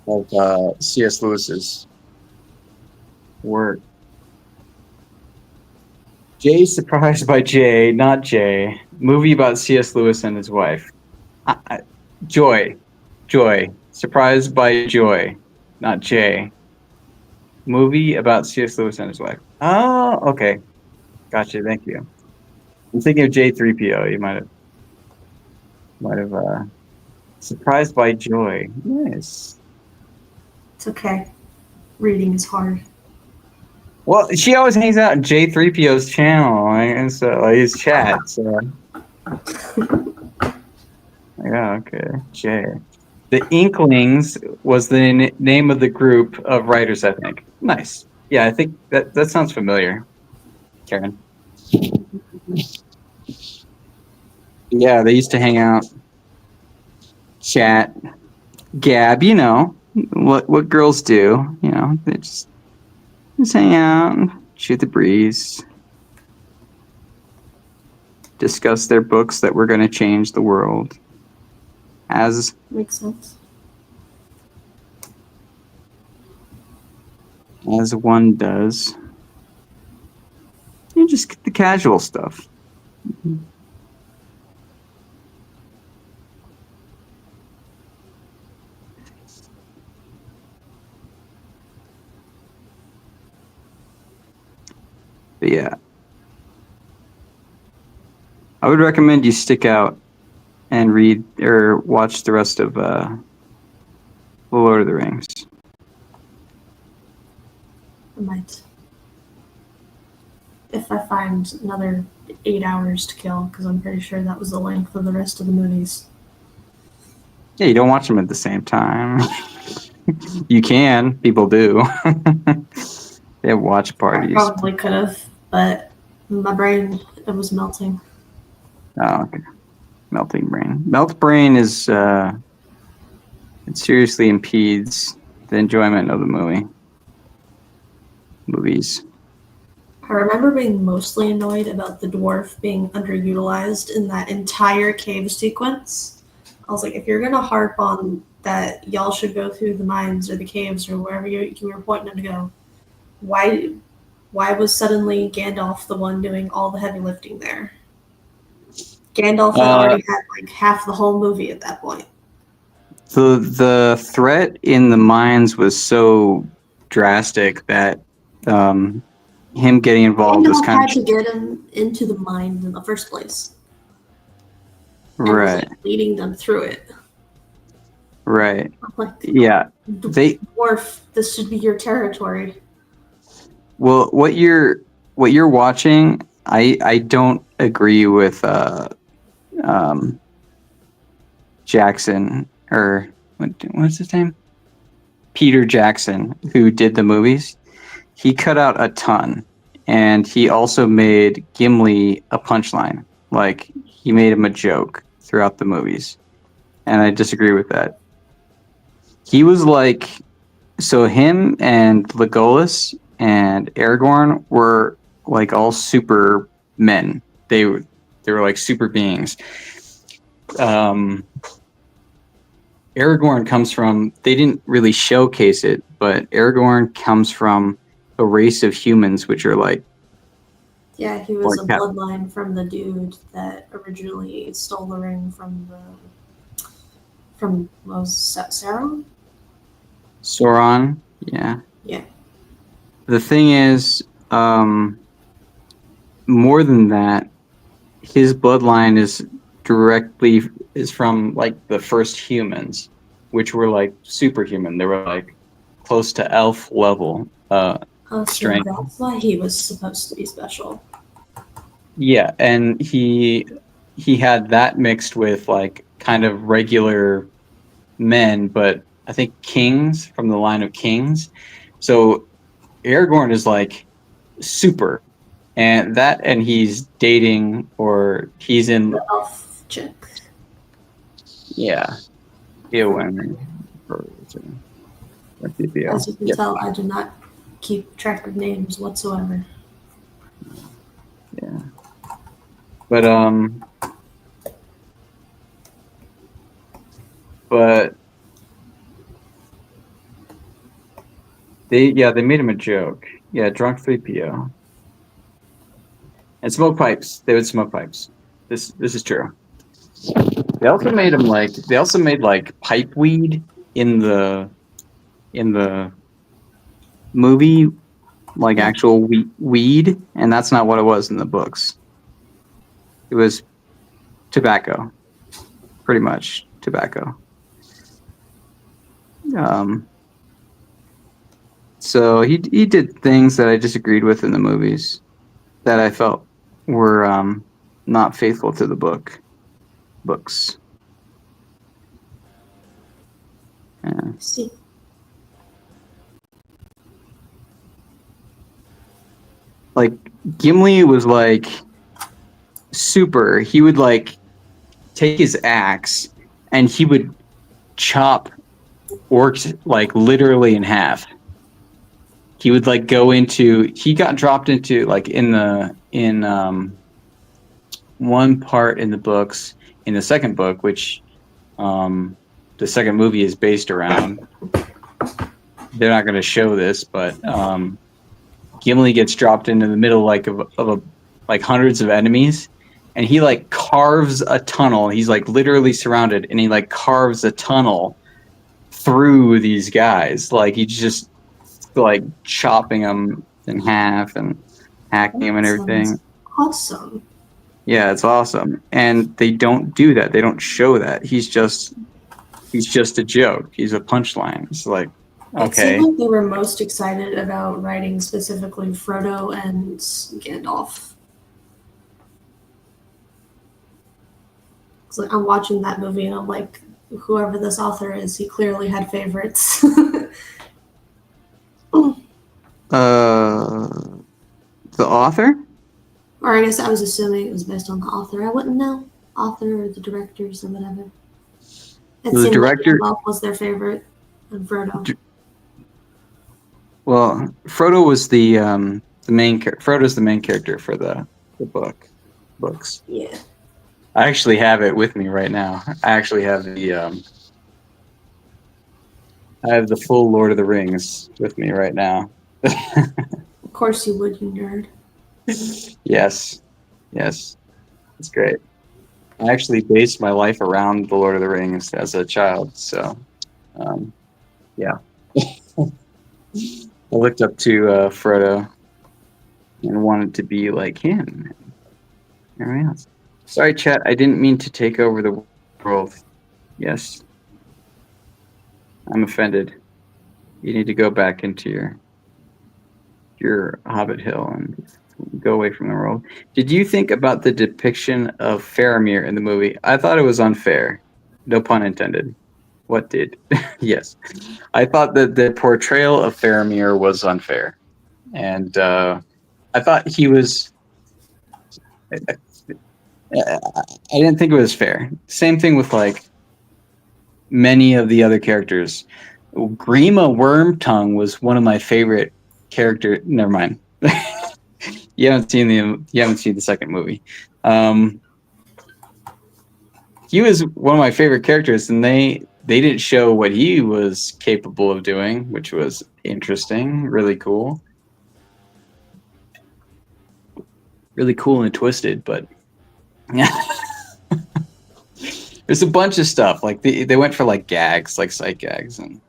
Of C.S. Lewis's work. Jay Surprised by Jay, not Jay. Movie about C.S. Lewis and his wife. Joy. Surprised by Joy, not Jay. Movie about C.S. Lewis and his wife. Oh, okay. Gotcha, thank you. I'm thinking of J3PO. You might have Surprised by Joy. Nice. It's okay. Reading is hard. Well, she always hangs out in J3PO's channel, and so his chat. So yeah, okay. J. The Inklings was the name of the group of writers, I think. Nice. Yeah, I think that sounds familiar, Karen. Yeah, they used to hang out, chat, gab. You know what girls do. You know, they just hang out, shoot the breeze, discuss their books that were going to change the world. Makes sense. As one does. You just get the casual stuff. But yeah. I would recommend you stick out and read or watch the rest of The Lord of the Rings. I might. If I find another 8 hours to kill, because I'm pretty sure that was the length of the rest of the movies. Yeah, you don't watch them at the same time. You can. People do. They have watch I parties. probably could have, but my brain, it was melting. Oh, okay. Melting brain. Melt brain is it seriously impedes the enjoyment of the movies. I remember being mostly annoyed about the dwarf being underutilized in that entire cave sequence. I was like, if you're gonna harp on that y'all should go through the mines or the caves or wherever you were pointing them to go, why was suddenly Gandalf the one doing all the heavy lifting there? Gandalf had already had like half the whole movie at that point. The threat in the mines was so drastic that him getting involved was Gandalf kind had to of get him into the mines in the first place. And right. was, like, leading them through it. Right. Like, yeah. Dwarf, this should be your territory. Well, what you're watching, I don't agree with Jackson, or what's his name? Peter Jackson, who did the movies. He cut out a ton, and he also made Gimli a punchline. Like, he made him a joke throughout the movies, and I disagree with that. He was like, so him and Legolas and Aragorn were like all super men. They were like super beings. Aragorn comes from, they didn't really showcase it, but Aragorn comes from a race of humans which are like, yeah, he was a bloodline from the dude that originally stole the ring from Sauron? Sauron. Yeah. The thing is, more than that, his bloodline is from like the first humans, which were like superhuman. They were like close to elf level strength. So that's why he was supposed to be special. Yeah, and he had that mixed with like kind of regular men, but I think kings, from the line of kings. So Aragorn is like super, and he's dating, or he's in the elf chick. Yeah. Eowyn. As you can tell, I do not keep track of names whatsoever. Yeah. But they made him a joke. Yeah, drunk 3PO. And smoke pipes. They would smoke pipes. This is true. They also made him like pipe weed in the movie, like actual weed, and that's not what it was in the books. It was tobacco, pretty much tobacco. So he did things that I disagreed with in the movies that I felt were not faithful to the books. Yeah. See. Like, Gimli was like super. He would like take his axe and he would chop orcs like literally in half. He would like he got dropped into like in one part in the books, in the second book, which the second movie is based around. They're not going to show this, but Gimli gets dropped into the middle of hundreds of enemies, and he like carves a tunnel. He's like literally surrounded, and he like carves a tunnel through these guys. Like, he's just like chopping them in half and hacking them and everything. Awesome. Yeah, it's awesome. And they don't do that. They don't show that. He's just a joke. He's a punchline. It's like, It seemed Okay. like they were most excited about writing specifically Frodo and Gandalf. It's like I'm watching that movie and I'm like, whoever this author is, he clearly had favorites. Uh, the author? Or I guess I was assuming it was based on the author. I wouldn't know. Author or the directors or whatever. It The seemed like director. Gandalf was their favorite and Frodo. Well, Frodo was the main. Frodo's the main character for the books. Yeah. I actually have it with me right now. I actually have I have the full Lord of the Rings with me right now. Of course you would, you nerd. Yes, yes, it's great. I actually based my life around the Lord of the Rings as a child, so um, yeah. I looked up to Frodo and wanted to be like him and everyone else. Sorry, chat. I didn't mean to take over the world. Yes, I'm offended. You need to go back into your Hobbit Hill and go away from the world. Did you think about the depiction of Faramir in the movie? I thought it was unfair. No pun intended. What did? Yes. I thought that the portrayal of Faramir was unfair. And I thought he was. I didn't think it was fair. Same thing with like many of the other characters. Grima Wormtongue was one of my favorite character. Never mind. You haven't seen the second movie. He was one of my favorite characters, and they didn't show what he was capable of doing, which was interesting, really cool and twisted. But yeah, there's a bunch of stuff like they went for like gags, like sight gags, and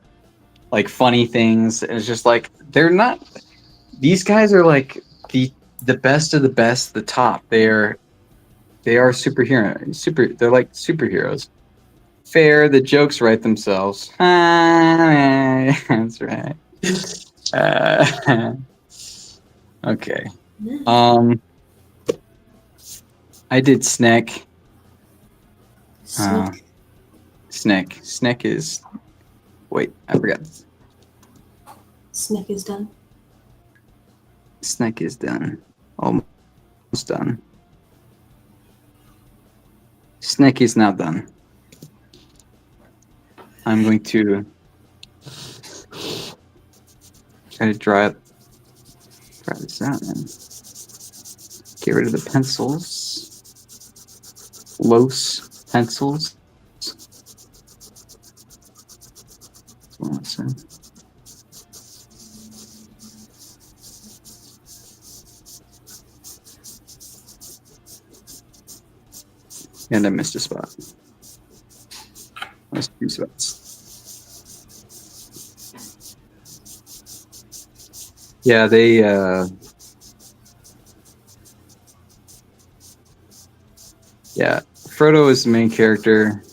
like funny things. And it's just like they're not. These guys are like the best of the best, the top. They are superhero. They're like superheroes. Fair. The jokes write themselves. That's right. Okay. I did Snick. Snick. Snick. Snick is. Wait, I forgot. Snick is done. Snick is done. Almost done. Snick is now done. I'm going to try to dry this out and get rid of the pencils. Los pencils. And I missed a spot. Missed 2 spots. Yeah, they yeah, Frodo is the main character.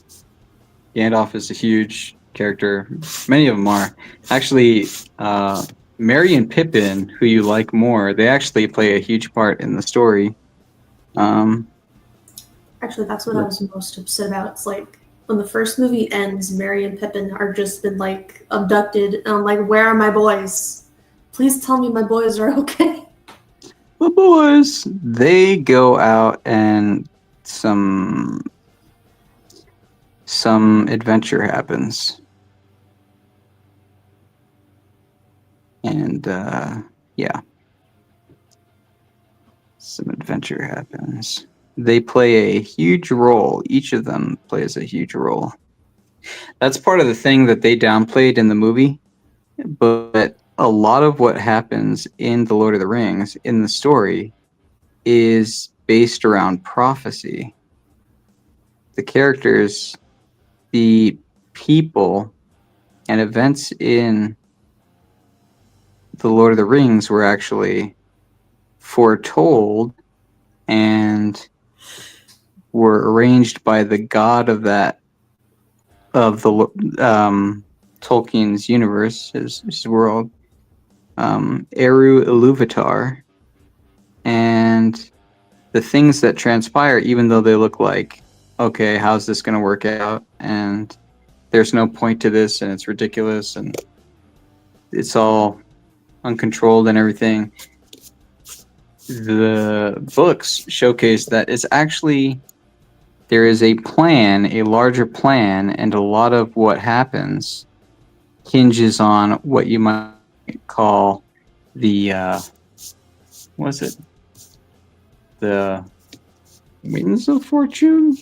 Gandalf is a huge character. Many of them are. Actually, Merry and Pippin, who you like more, they actually play a huge part in the story. Actually, that's what I was most upset about. It's like when the first movie ends, Merry and Pippin are just been like abducted, and I'm like, where are my boys? Please tell me my boys are okay. The boys, they go out and some adventure happens. And yeah. Some adventure happens. They play a huge role. Each of them plays a huge role. That's part of the thing that they downplayed in the movie. But a lot of what happens in The Lord of the Rings, in the story, is based around prophecy. The characters, the people, and events in The Lord of the Rings were actually foretold and were arranged by the god of the Tolkien's universe, his world, Eru Iluvatar, and the things that transpire, even though they look like, okay, how's this going to work out? And there's no point to this, and it's ridiculous, and it's all uncontrolled and everything. The books showcase that it's actually, there is a plan, a larger plan, and a lot of what happens hinges on what you might call the what's it? The winds of fortune?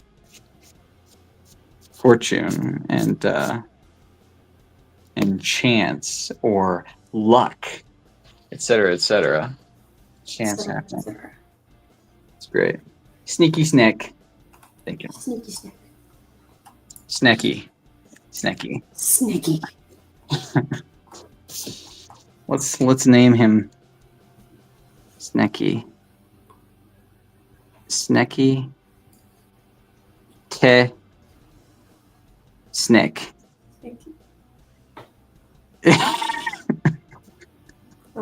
Fortune and chance or luck, etc., etc. Chance happening. It's great. Sneaky snack. Thank you. Sneaky snack. Snacky. Snacky. Sneaky. Let's name him Snacky. Snacky. Te. Snack. Sneaky.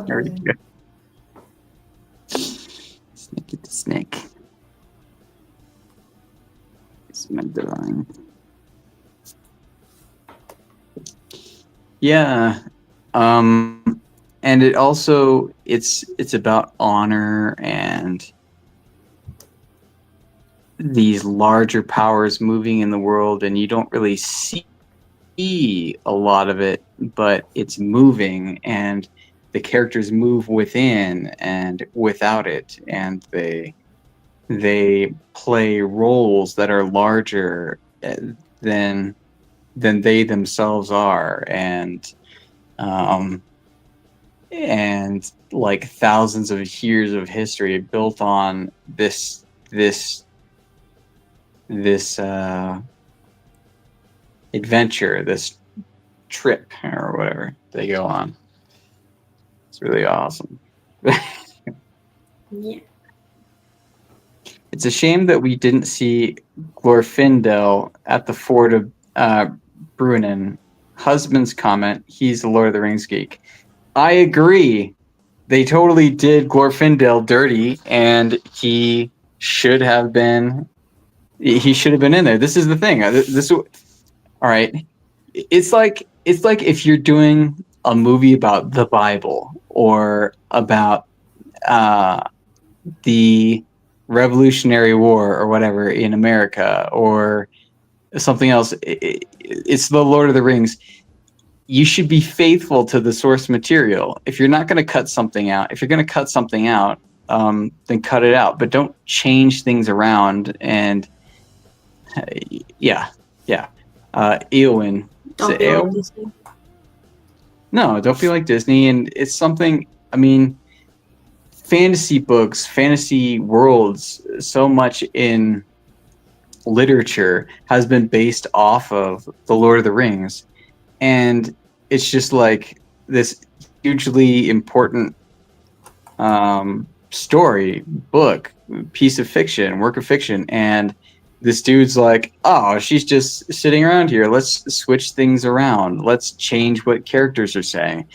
There we go. Snacky the snake. It's my drawing. Yeah. And it also it's about honor and these larger powers moving in the world, and you don't really see a lot of it, but it's moving, and the characters move within and without it, and they play roles that are larger than they themselves are, and like thousands of years of history built on this adventure, this trip or whatever they go on. It's really awesome. Yeah. It's a shame that we didn't see Glorfindel at the fort of Brunnen. Husband's comment, he's the Lord of the Rings geek. I agree. They totally did Glorfindel dirty, and he should have been in there. This is the thing. All right. It's like if you're doing a movie about the Bible or about the Revolutionary War or whatever in America or something else. It's the Lord of the Rings. You should be faithful to the source material. If you're not going to cut something out, then cut it out. But don't change things around. And yeah. Eowyn. Don't be like Disney. No, don't be like Disney. And it's something, I mean, fantasy books, fantasy worlds, so much in literature has been based off of the Lord of the Rings. And it's just like this hugely important story, book, piece of fiction, work of fiction. And this dude's like, oh, she's just sitting around here. Let's switch things around. Let's change what characters are saying.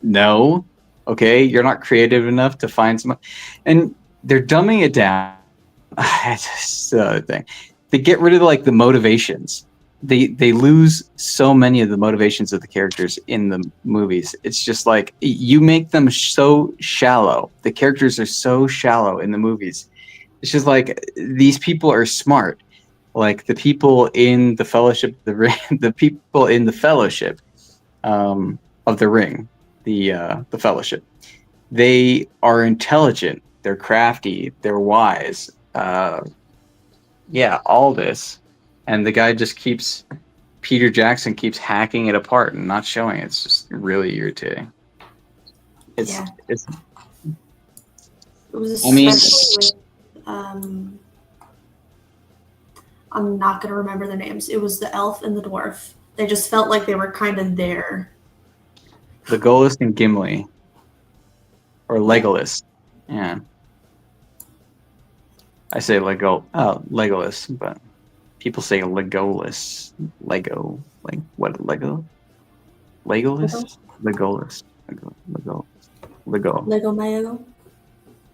No. Okay, you're not creative enough to find some. And they're dumbing it down. That's the other thing. They get rid of like the motivations. They lose so many of the motivations of the characters in the movies. It's just like you make them so shallow. The characters are so shallow in the movies. It's just like these people are smart. Like the people in the Fellowship, the people in the Fellowship of the Ring, the Fellowship. They are intelligent. They're crafty. They're wise. Yeah, all this. And the guy just Peter Jackson keeps hacking it apart and not showing it. It's just really irritating. It was especially with, I'm not going to remember the names. It was the elf and the dwarf. They just felt like they were kind of there. Legolas and Gimli. Or Legolas. Yeah. I say Legolas, but people say Legolas. Lego. Like, what, Lego? Legolas? Legolas. Lego. Lego Mayo.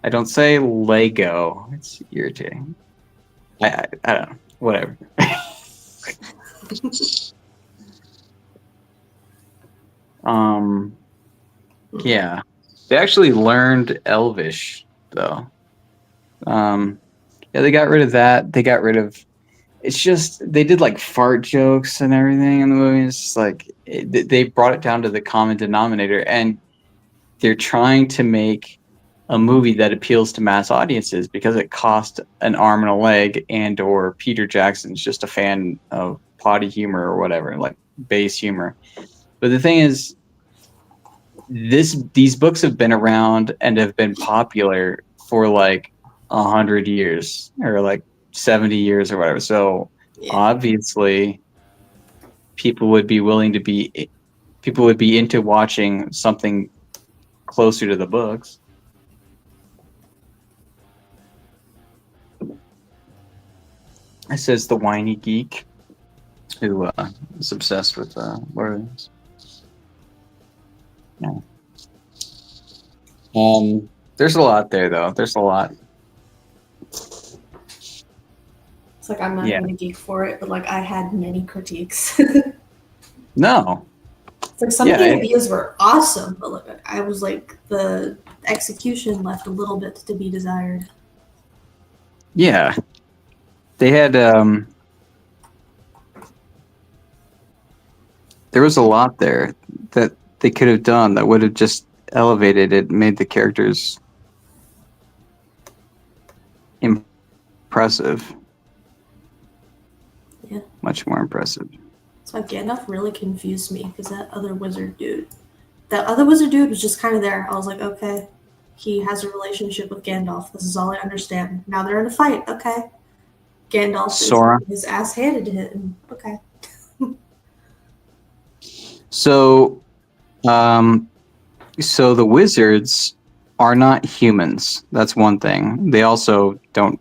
I don't say Lego. It's irritating. I don't know. Whatever. Yeah. They actually learned Elvish though. Yeah, they got rid of that. They got rid of. It's just they did like fart jokes and everything in the movie. It's just like they brought it down to the common denominator, and they're trying to make a movie that appeals to mass audiences because it cost an arm and a leg, and or Peter Jackson's just a fan of potty humor or whatever, like base humor. But the thing is, these books have been around and have been popular for like 100 years or like 70 years or whatever. So Yeah. obviously, people would be into watching something closer to the books. It says the whiny geek who is obsessed with Lord of the Rings. Yeah. There's a lot there, though. There's a lot. It's like I'm not Yeah. even a geek for it, but like I had many critiques. No. It's like some of the ideas were awesome, but like I was like the execution left a little bit to be desired. Yeah. They had there was a lot there that they could have done that would have just elevated it, made the characters impressive. Yeah. Much more impressive. So Gandalf really confused me because that other wizard dude was just kind of there. I was like, okay, he has a relationship with Gandalf. This is all I understand. Now they're in a fight. Okay. Gandalf Sora. is his ass handed to him. Okay. So the wizards are not humans. That's one thing. They also don't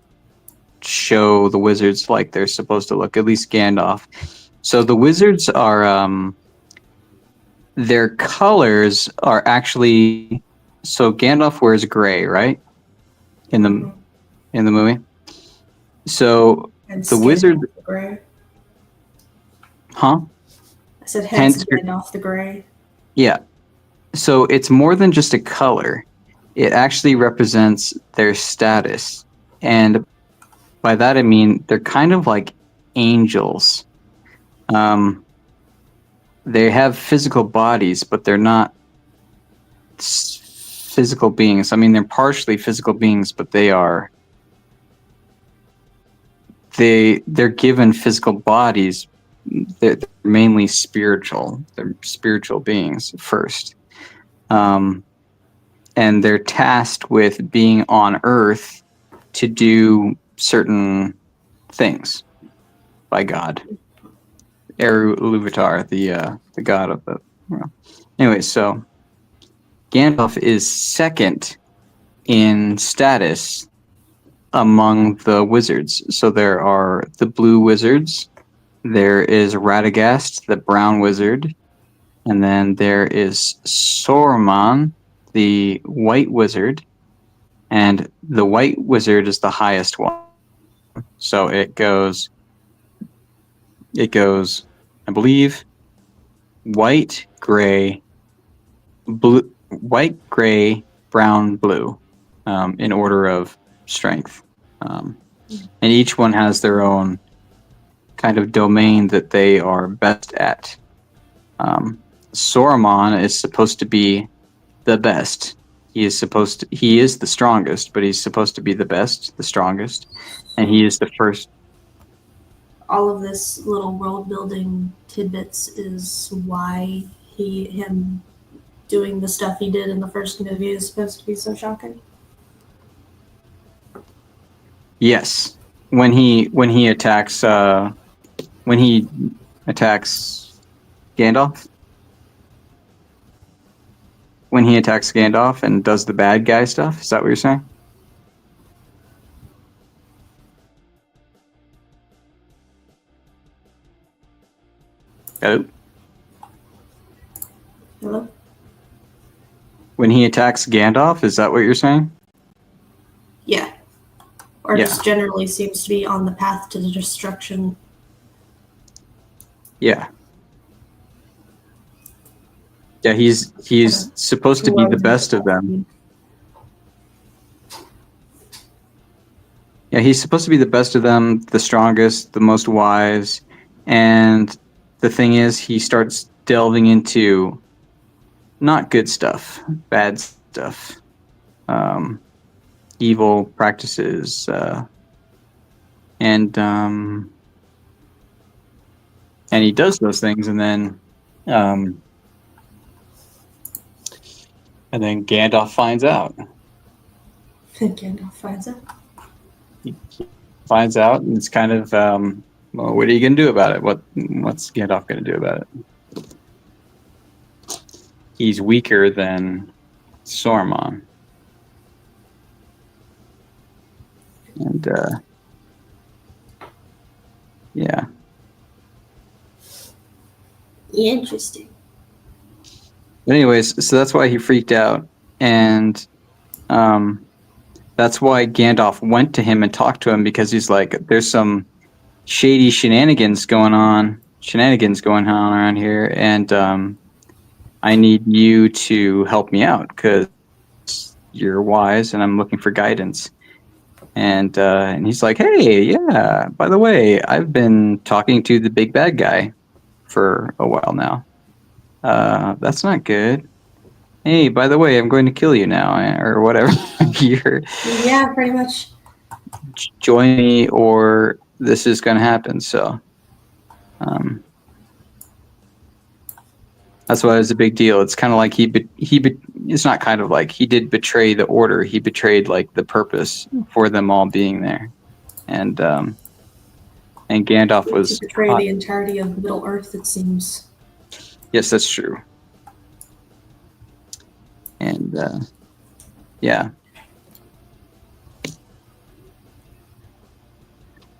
show the wizards like they're supposed to look, at least Gandalf. So the wizards are their colors are actually, so Gandalf wears gray, right? In the movie. So And the wizard, the gray. huh? I said hence Gandalf the gray. Yeah. So it's more than just a color. It actually represents their status. And by that I mean they're kind of like angels. They have physical bodies, but they're not physical beings. I mean, they're partially physical beings, but they're given physical bodies. They're mainly spiritual. They're spiritual beings first. And they're tasked with being on Earth to do certain things by God. Eru Ilúvatar, the god of the world. Anyway, so Gandalf is second in status among the wizards. So there are the blue wizards, there is Radagast, the brown wizard, and then there is Saruman, the white wizard, and the white wizard is the highest one. So it goes, I believe, white, gray, blue, white, gray, brown, blue, in order of strength. And each one has their own kind of domain that they are best at. Saruman is supposed to be the best. He is the strongest, but he's supposed to be the best, the strongest, and he is the first. All of this little world building tidbits is why him doing the stuff he did in the first movie is supposed to be so shocking. Yes, when he attacks Gandalf. When he attacks Gandalf and does the bad guy stuff, is that what you're saying? Hello? Hello? When he attacks Gandalf, is that what you're saying? Yeah. Or Yeah. just generally seems to be on the path to the destruction. Yeah. Yeah, he's supposed to be the best of them. Yeah, he's supposed to be the best of them, the strongest, the most wise. And the thing is, he starts delving into not good stuff, bad stuff, evil practices, and he does those things, and then Gandalf finds out. Gandalf finds out. He finds out, and it's kind of, well, what are you going to do about it? What's Gandalf going to do about it? He's weaker than Saruman. And, yeah. Interesting. But anyways, so that's why he freaked out. And that's why Gandalf went to him and talked to him, because he's like, there's some shady shenanigans going on around here, and I need you to help me out because you're wise and I'm looking for guidance. And he's like, hey, yeah, by the way, I've been talking to the big bad guy for a while now. That's not good. Hey, by the way, I'm going to kill you now, or whatever. Yeah, pretty much. Join me or this is going to happen. So that's why it was a big deal. It's kind of like it's not kind of like he did betray the order. He betrayed like the purpose for them all being there. And Gandalf was to betray the entirety of Middle Earth, it seems. Yes, that's true. And yeah.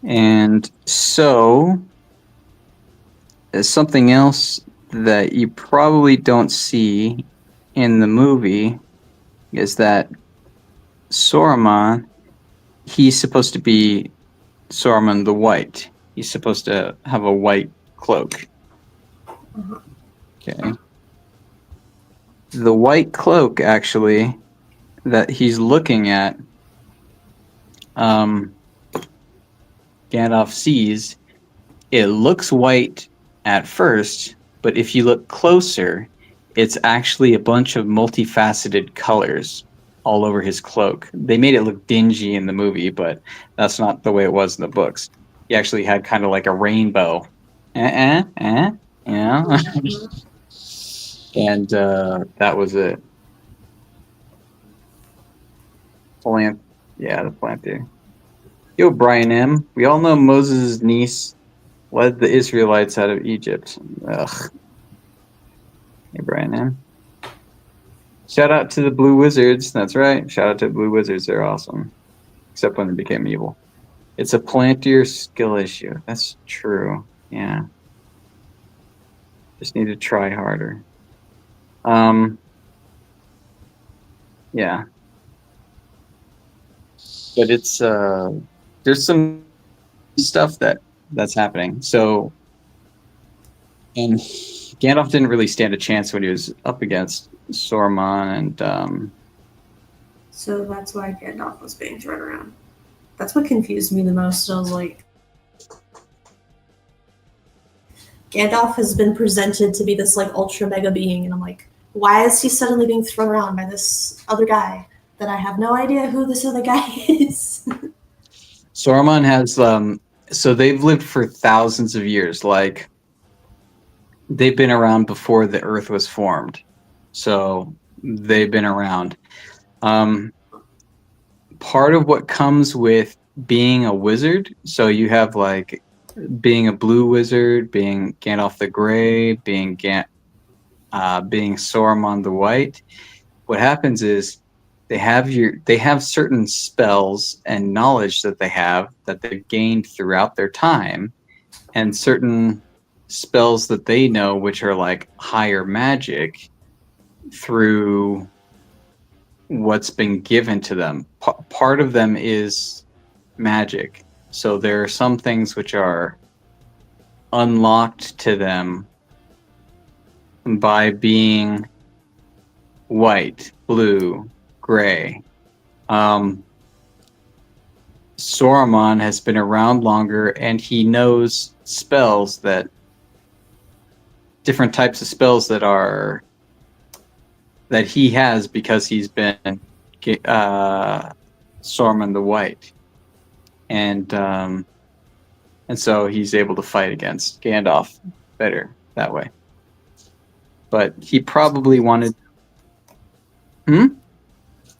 And so there's something else that you probably don't see in the movie is that Saruman, he's supposed to be Saruman the White. He's supposed to have a white cloak. Okay. The white cloak, actually, that he's looking at, Gandalf sees, it looks white at first, but if you look closer, it's actually a bunch of multifaceted colors all over his cloak. They made it look dingy in the movie, but that's not the way it was in the books. He actually had kind of like a rainbow. You know? And that was it. The plant there. Yo, Brian M. We all know Moses' niece led the Israelites out of Egypt. Ugh. Hey, Brian M. Shout out to the Blue Wizards. That's right. Shout out to the Blue Wizards. They're awesome. Except when they became evil. It's a plantier skill issue. That's true. Yeah. Just need to try harder. Yeah. But it's there's some stuff that's happening. So, and Gandalf didn't really stand a chance when he was up against Saruman, and so that's why Gandalf was being thrown around. That's what confused me the most. I was like, Gandalf has been presented to be this like ultra mega being, and I'm like, why is he suddenly being thrown around by this other guy that I have no idea who this other guy is? Saruman has so they've lived for thousands of years. Like, they've been around before the Earth was formed. So they've been around. Part of what comes with being a wizard, so you have like being a blue wizard, being Gandalf the Grey, being Saruman the White. What happens is they have certain spells and knowledge that they've gained throughout their time, and certain spells that they know, which are like higher magic, through what's been given to them. Part of them is magic. So there are some things which are unlocked to them by being white, blue, gray. Saruman has been around longer, and he knows spells that different types of spells that he has because he's been Saruman the White, and so he's able to fight against Gandalf better that way. But he probably wanted.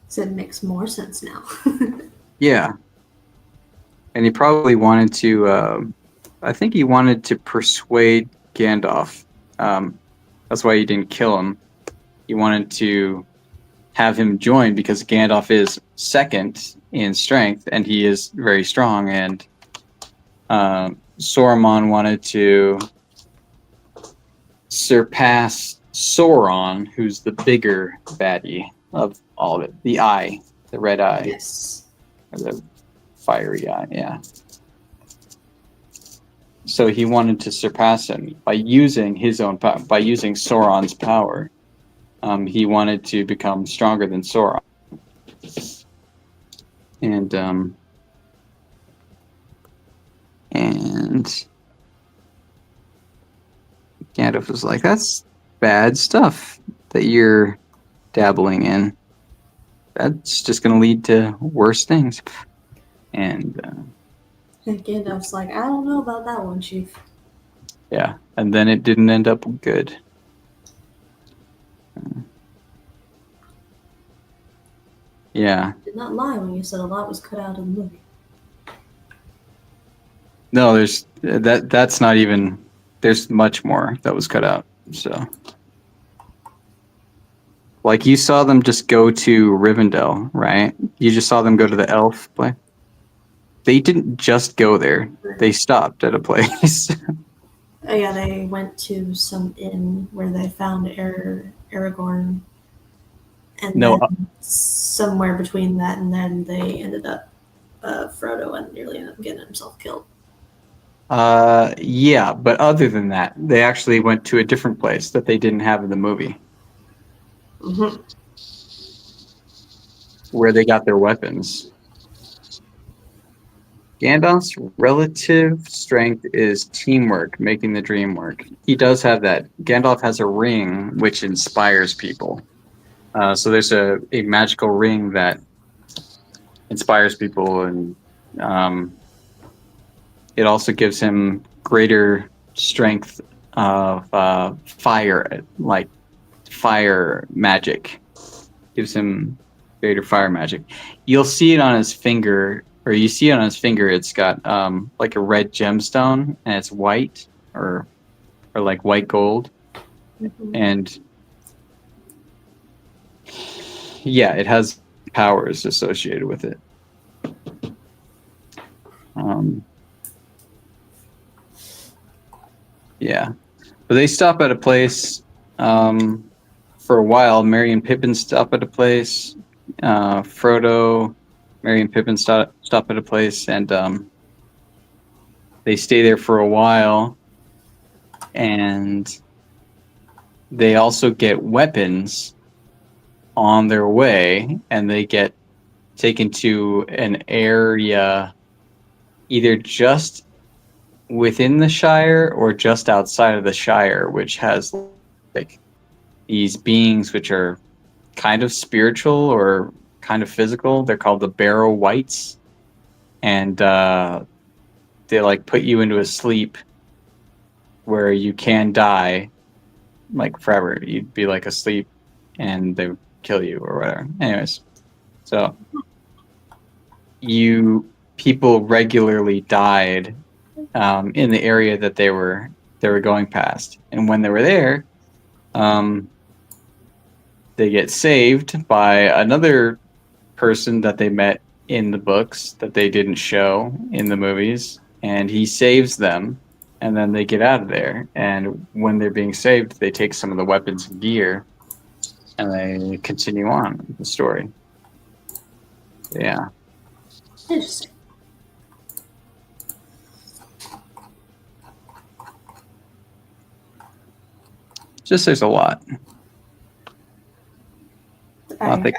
So it makes more sense now. Yeah. And he probably wanted to, I think he wanted to persuade Gandalf. That's why he didn't kill him. He wanted to have him join because Gandalf is second in strength and he is very strong. And Saruman wanted to surpass Sauron, who's the bigger baddie of all of it. The eye, the red eye. Yes. Or the fiery eye, yeah. So he wanted to surpass him by using his own power, by using Sauron's power. He wanted to become stronger than Sauron. And Gandalf was like, "That's bad stuff that you're dabbling in. That's just going to lead to worse things." And Gandalf's like, I don't know about that one, Chief. yeah, and then it didn't end up good. Yeah. You did not lie when you said a lot was cut out of the movie. No, there's that's not even. There's much more that was cut out. So, like, you saw them just go to Rivendell, right? You just saw them go to the elf place. They didn't just go there. They stopped at a place. Oh yeah, they went to some inn where they found Aragorn, and then somewhere between that and then they ended up Frodo and nearly ended up getting himself killed. Yeah, but other than that, they actually went to a different place that they didn't have in the movie. Mm-hmm. Where they got their weapons. Gandalf's relative strength is teamwork, making the dream work. He does have that. Gandalf has a ring which inspires people. So there's a magical ring that inspires people, and it also gives him greater strength of fire, like fire magic. Gives him greater fire magic. You'll see it on his finger. Or you see it on his finger, it's got like a red gemstone, and it's white, or like white gold. Mm-hmm. And yeah, it has powers associated with it. Yeah. But they stop at a place for a while. Merry and Pippin stop at a place. Frodo, Merry and Pippin stop at a place, and they stay there for a while, and they also get weapons on their way, and they get taken to an area either just within the Shire or just outside of the Shire, which has like these beings which are kind of spiritual or kind of physical. They're called the Barrow Wights, and they like put you into a sleep where you can die like forever. You'd be like asleep and they would kill you or whatever. Anyways, so people regularly died in the area that they were going past, and when they were there, they get saved by another person that they met in the books that they didn't show in the movies, and he saves them, and then they get out of there. And when they're being saved, they take some of the weapons and gear, and they continue on with the story. Yeah. Interesting. Just there's a lot. I think.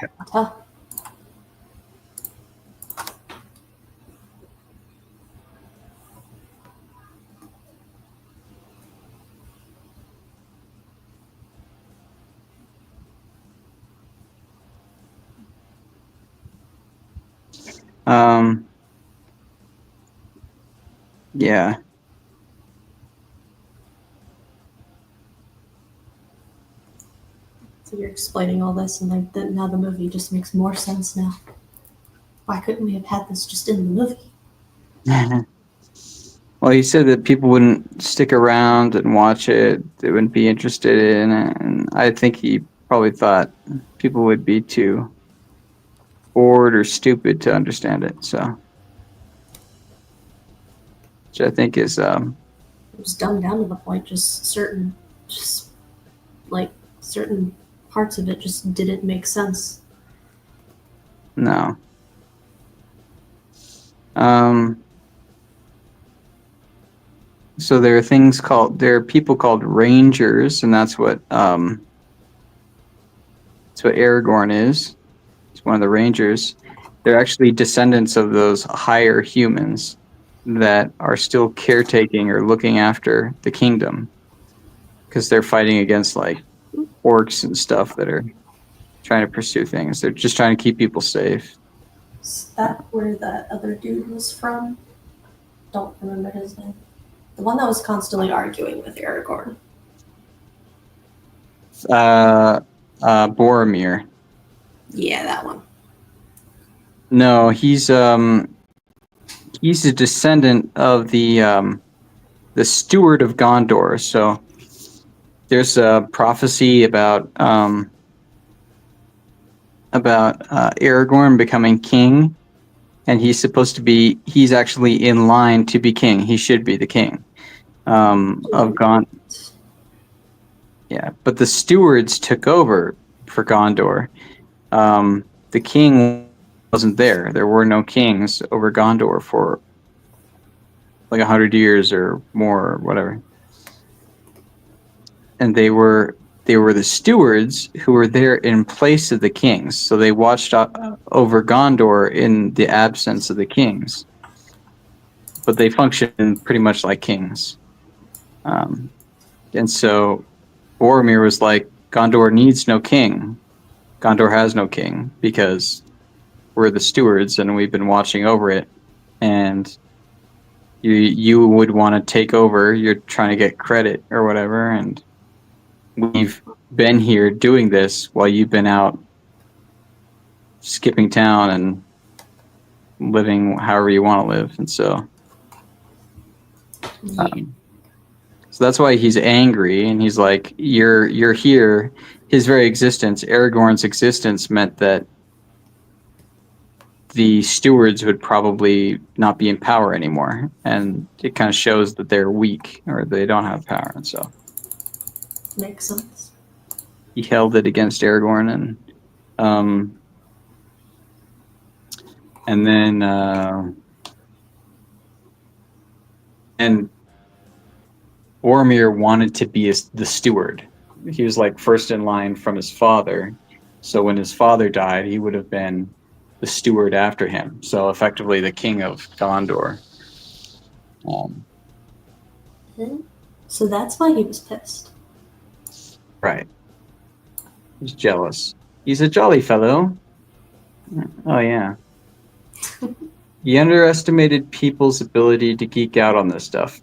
Yeah. So you're explaining all this, and like now the movie just makes more sense now. Why couldn't we have had this just in the movie? Well, he said that people wouldn't stick around and watch it. They wouldn't be interested in it. And I think he probably thought people would be too bored or stupid to understand it. So, which I think is It was dumbed down to the point. Just certain parts of it just didn't make sense. no. So there are people called rangers, and that's what Aragorn is. He's one of the rangers. They're actually descendants of those higher humans that are still caretaking or looking after the kingdom, because they're fighting against like orcs and stuff that are trying to pursue things. They're just trying to keep people safe. Is that where that other dude was from? Don't remember his name. The one that was constantly arguing with Aragorn. Boromir. Yeah, that one. No, he's a descendant of the steward of Gondor. So there's a prophecy about Aragorn becoming king, and he's actually in line to be king. He should be the king of Gondor. Yeah, but the stewards took over for Gondor. The king wasn't there. There were no kings over Gondor for like 100 years or more or whatever. And they were the stewards who were there in place of the kings. So they watched over Gondor in the absence of the kings. But they functioned pretty much like kings. And so Boromir was like, Gondor needs no king. Gondor has no king because we're the stewards and we've been watching over it. And you would want to take over. You're trying to get credit or whatever. And we've been here doing this while you've been out skipping town and living however you want to live. And so, so that's why he's angry. And he's like, you're here. His very existence, Aragorn's existence, meant that the stewards would probably not be in power anymore. And it kind of shows that they're weak or they don't have power. And so makes sense. He held it against Aragorn, and then and Boromir wanted to be the steward. He was like first in line from his father. So when his father died, he would have been the steward after him. So effectively the king of Gondor. So that's why he was pissed. Right. He's jealous. He's a jolly fellow. Oh, yeah. He underestimated people's ability to geek out on this stuff.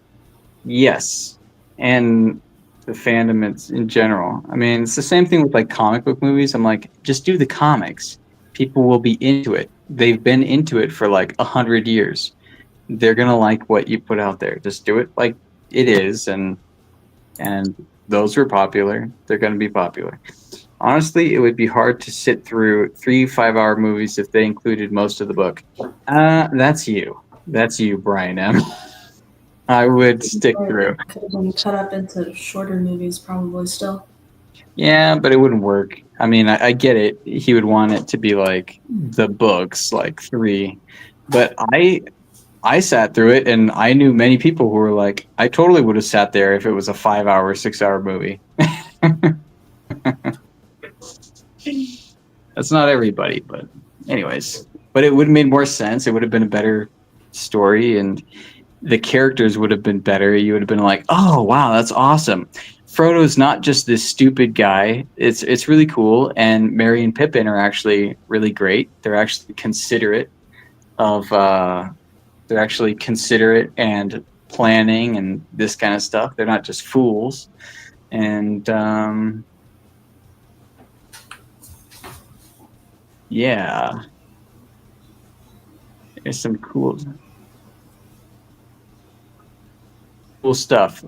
Yes. And the fandom in general. I mean, it's the same thing with like comic book movies. I'm like, just do the comics. People will be into it. They've been into it for like 100 years. They're going to like what you put out there. Just do it like it is. And those were popular. They're going to be popular. Honestly, it would be hard to sit through 3 5-hour movies if they included most of the book. That's you. That's you, Brian M. I would stick through. Could have been cut up into shorter movies, probably still. Yeah, but it wouldn't work. I mean, I get it. He would want it to be like the books, like 3. But I sat through it, and I knew many people who were like, I totally would have sat there if it was a 5-hour, 6-hour movie. That's not everybody, but anyways. But it would have made more sense. It would have been a better story, and the characters would have been better. You would have been like, "Oh, wow, that's awesome." Frodo's not just this stupid guy. It's really cool, and Merry and Pippin are actually really great. They're actually considerate of they're actually considerate and planning and this kind of stuff. They're not just fools. And yeah, there's some cool stuff.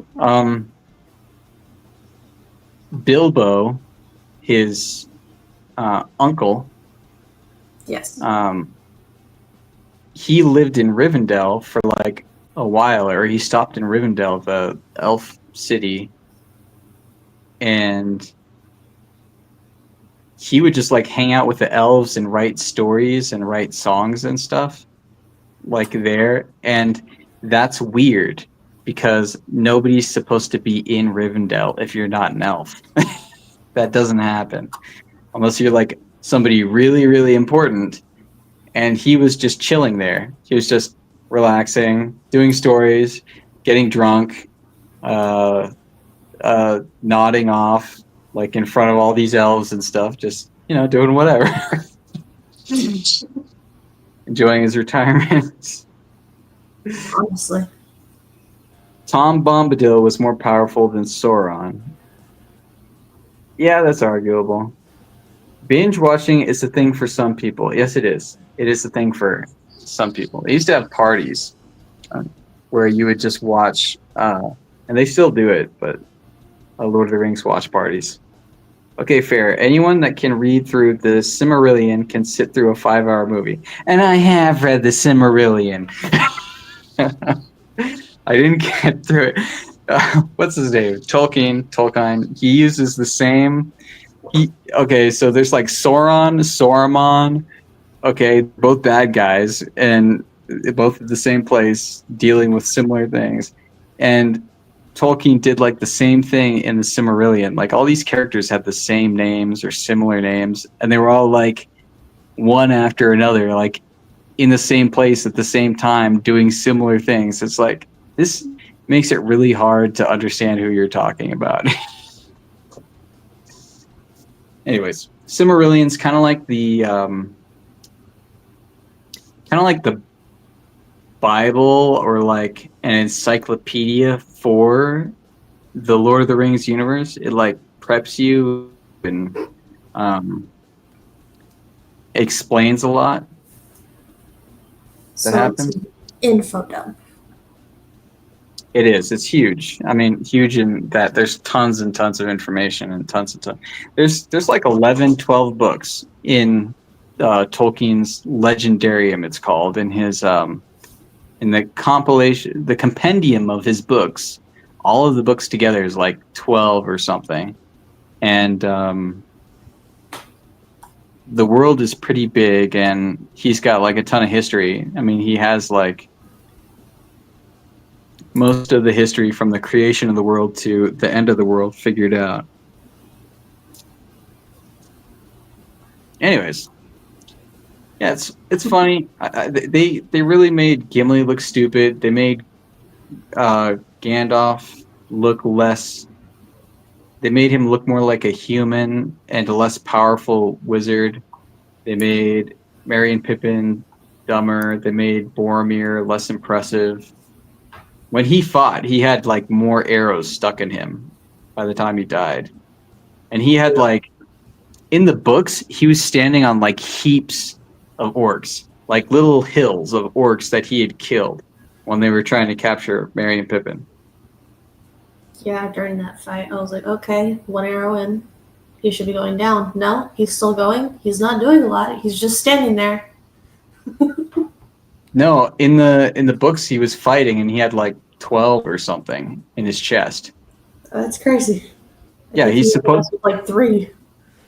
Bilbo, his uncle, Yes. He lived in Rivendell for like a while, or he stopped in Rivendell, the elf city, and he would just like hang out with the elves and write stories and write songs and stuff like there. And that's weird because nobody's supposed to be in Rivendell if you're not an elf. That doesn't happen unless you're like somebody really, really important. And he was just chilling there. He was just relaxing, doing stories, getting drunk, nodding off, like in front of all these elves and stuff, just, doing whatever. Enjoying his retirement. Honestly. Tom Bombadil was more powerful than Sauron. Yeah, that's arguable. Binge watching is a thing for some people. Yes, it is. It is a thing for some people. They used to have parties where you would just watch, and they still do it, but Lord of the Rings watch parties. Okay, fair. Anyone that can read through the Silmarillion can sit through a 5-hour movie. And I have read the Silmarillion. I didn't get through it. What's his name? Tolkien. He uses the same. Okay, so there's like Saruman. Okay, both bad guys, and both at the same place, dealing with similar things. And Tolkien did like the same thing in the Silmarillion. Like all these characters had the same names or similar names, and they were all like one after another, like in the same place at the same time, doing similar things. It's like this makes it really hard to understand who you're talking about. Anyways, Silmarillion's kind of like the Bible or like an encyclopedia for the Lord of the Rings universe. It like preps you and explains a lot. So happen? it's an info dump. It is. It's huge. I mean, huge in that there's tons and tons of information and tons. There's like 11, 12 books in Tolkien's Legendarium, it's called, in his in the compilation, the compendium of his books. All of the books together is like 12 or something. And the world is pretty big, and he's got like a ton of history. I mean, he has like most of the history from the creation of the world to the end of the world figured out. Anyways, yeah, it's funny. They really made Gimli look stupid. They made Gandalf look less. They made him look more like a human and a less powerful wizard. They made Merry and Pippin dumber. They made Boromir less impressive. When he fought, he had like more arrows stuck in him by the time he died. And he had like, in the books, he was standing on like heaps of orcs, like little hills of orcs that he had killed when they were trying to capture Merry and Pippin. Yeah, during that fight, I was like, okay, 1 arrow in. He should be going down. No, he's still going. He's not doing a lot. He's just standing there. No, in the books he was fighting and he had like 12 or something in his chest. That's crazy. Yeah, If he's he supposed was like 3.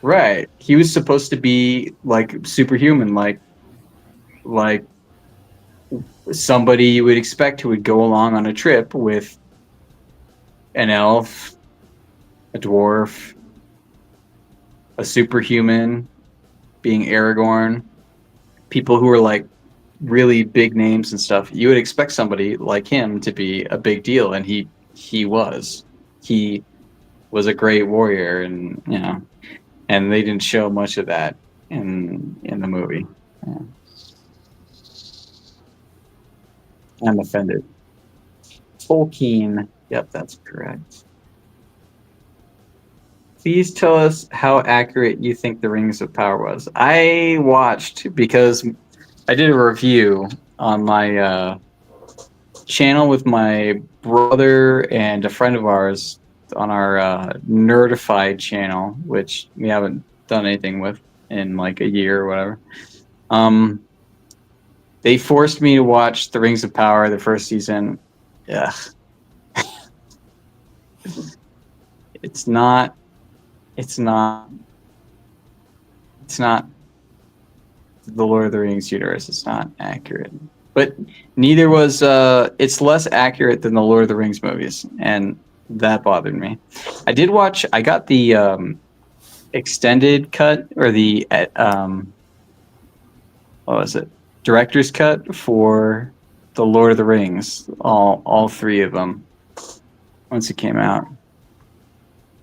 right. He was supposed to be like superhuman, like somebody you would expect who would go along on a trip with an elf, a dwarf, a superhuman, being Aragorn, people who are like really big names and stuff. You would expect somebody like him to be a big deal, and he was. He was a great warrior, and and they didn't show much of that in the movie. Yeah. I'm offended. Tolkien. Yep, that's correct. Please tell us how accurate you think the Rings of Power was. I watched because I did a review on my channel with my brother and a friend of ours on our Nerdified channel, which we haven't done anything with in like a year or whatever. They forced me to watch The Rings of Power, the first season. Ugh. It's not. It's not. It's not the Lord of the Rings universe. It's not accurate. But neither was. It's less accurate than the Lord of the Rings movies, and that bothered me. I did watch. I got the extended cut or the what was it? Director's cut for the Lord of the Rings. All three of them. Once it came out.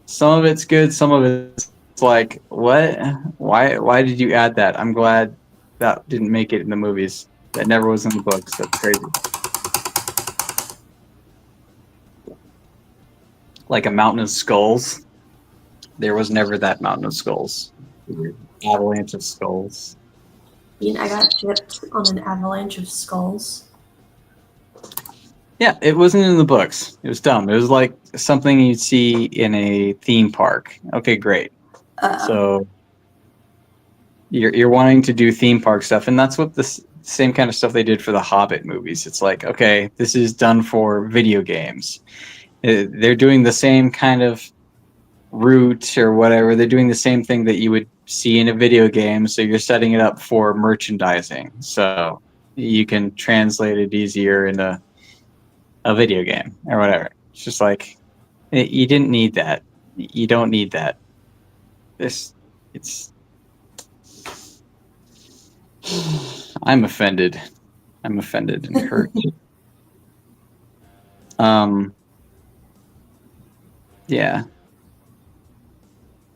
Some of it's good, some of it's like, what? Why did you add that? I'm glad that didn't make it in the movies. That never was in the books. That's crazy. Like a mountain of skulls. There was never that mountain of skulls. Avalanche of skulls. I got gypped on an avalanche of skulls. Yeah, it wasn't in the books. It was dumb. It was like something you'd see in a theme park. Okay, great. So you're wanting to do theme park stuff, and that's what the same kind of stuff they did for the Hobbit movies. It's like, okay, this is done for video games. They're doing the same kind of route or whatever. They're doing the same thing that you would see in a video game. So you're setting it up for merchandising. So you can translate it easier into a video game or whatever. It's just like you didn't need that. You don't need that. It's. I'm offended. I'm offended and hurt. Yeah.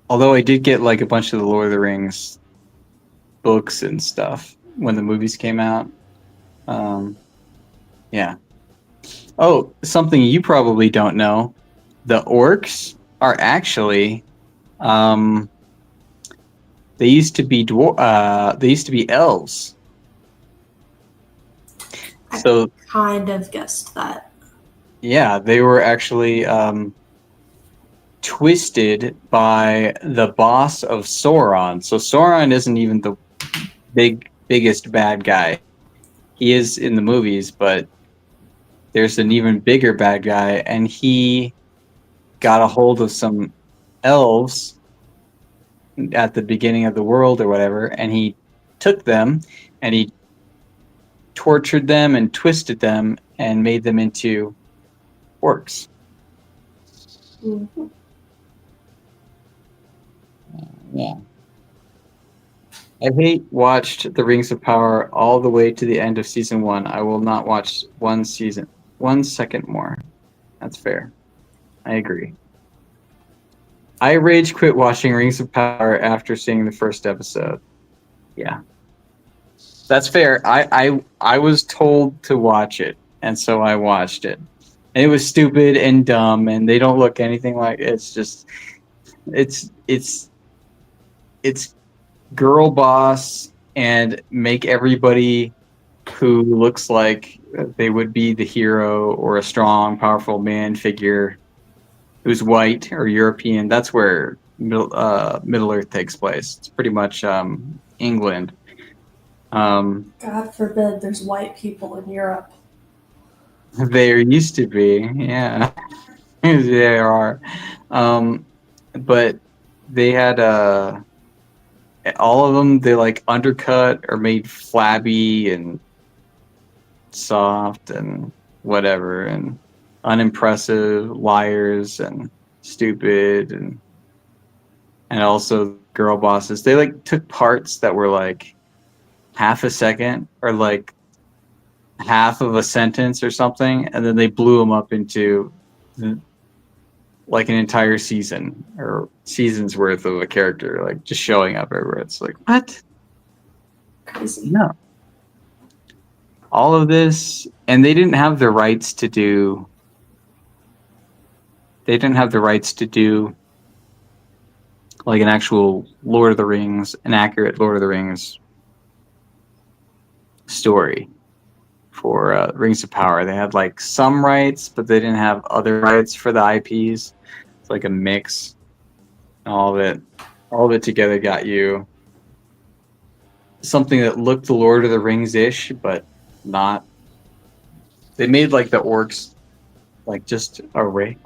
Although I did get like a bunch of the Lord of the Rings books and stuff when the movies came out. Yeah. Oh, something you probably don't know. The orcs are actually they used to be elves. So kind of guessed that. Yeah, they were actually twisted by the boss of Sauron. So Sauron isn't even the biggest bad guy. He is in the movies, but there's an even bigger bad guy, and he got a hold of some elves at the beginning of the world or whatever, and he took them and he tortured them and twisted them and made them into orcs. Mm-hmm. Yeah. I watched The Rings of Power all the way to the end of season 1. I will not watch 1 second more. That's fair. I agree. I rage quit watching Rings of Power after seeing the first episode. Yeah. That's fair. I was told to watch it, and so I watched it. And it was stupid and dumb, and they don't look anything like it's just it's girl boss and make everybody who looks like they would be the hero or a strong, powerful man figure who's white or European. That's where Middle Earth takes place. It's pretty much England. God forbid there's white people in Europe. There used to be, yeah. There are. but they had all of them. They like undercut or made flabby and soft and whatever and unimpressive, liars and stupid and also girl bosses. They like took parts that were like half a second or like half of a sentence or something, and then they blew them up into like an entire season or seasons worth of a character, like just showing up everywhere. It's like, what? Crazy. No. All of this, and they didn't have the rights to do. They didn't have the rights to do like an actual Lord of the Rings, an accurate Lord of the Rings story for Rings of Power. They had like some rights, but they didn't have other rights for the IPs. It's like a mix. All of it together got you something that looked the Lord of the Rings-ish, but not. They made like the orcs like just a race.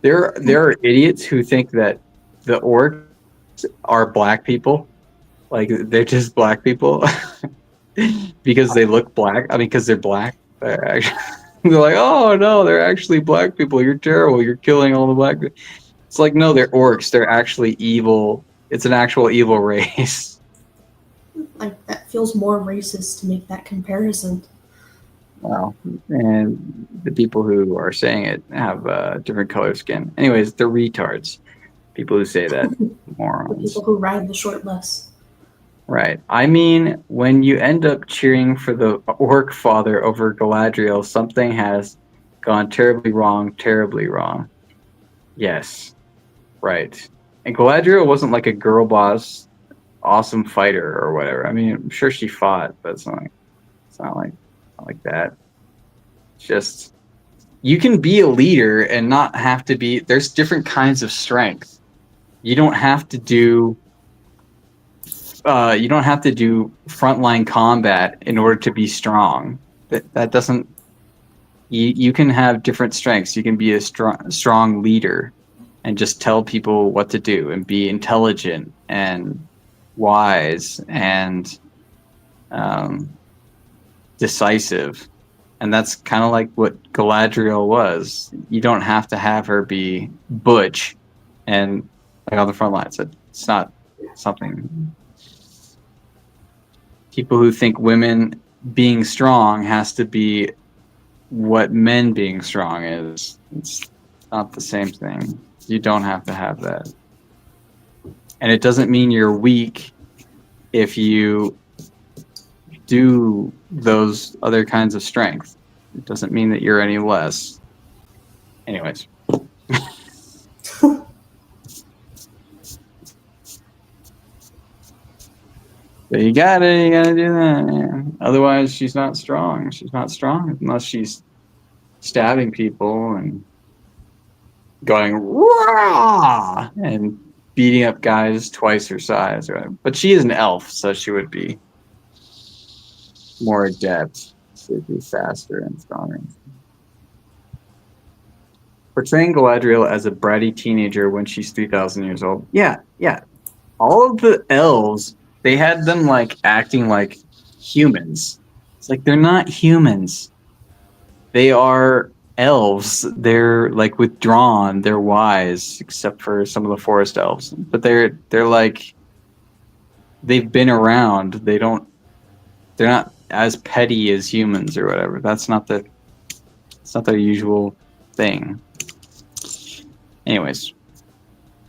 There are idiots who think that the orcs are black people. Like they're just black people because they look black. I mean, because they're black. They're like, oh no, they're actually black people. You're terrible. You're killing all the black people. It's like, no, they're orcs. They're actually evil. It's an actual evil race. Like, that feels more racist to make that comparison. Wow. And the people who are saying it have different color skin. Anyways, they're retards. People who say that. The Morons. people who ride the short bus. Right. I mean, when you end up cheering for the orc father over Galadriel, something has gone terribly wrong, terribly wrong. Yes. Right. And Galadriel wasn't like a girl boss, awesome fighter or whatever. I mean, I'm sure she fought, but it's not like that. It's just you can be a leader and not have to be. There's different kinds of strength. You don't have to do. You don't have to do frontline combat in order to be strong. That doesn't. You can have different strengths. You can be a strong leader, and just tell people what to do, and be intelligent and wise and decisive. And that's kind of like what Galadriel was. You don't have to have her be butch and like on the front lines. It's not something. People who think women being strong has to be what men being strong is. It's not the same thing. You don't have to have that. And it doesn't mean you're weak if you do those other kinds of strength. It doesn't mean that you're any less. Anyways. But you gotta do that, man. Otherwise, she's not strong. She's not strong unless she's stabbing people and going raw and beating up guys twice her size. Right? But she is an elf, so she would be more adept. She'd be faster and stronger. Portraying Galadriel as a bratty teenager when she's 3,000 years old. Yeah. All of the elves, they had them like acting like humans. It's like they're not humans. They are elves. They're like withdrawn. They're wise, except for some of the forest elves. But they're like they've been around. They're not as petty as humans or whatever. It's not their usual thing. Anyways.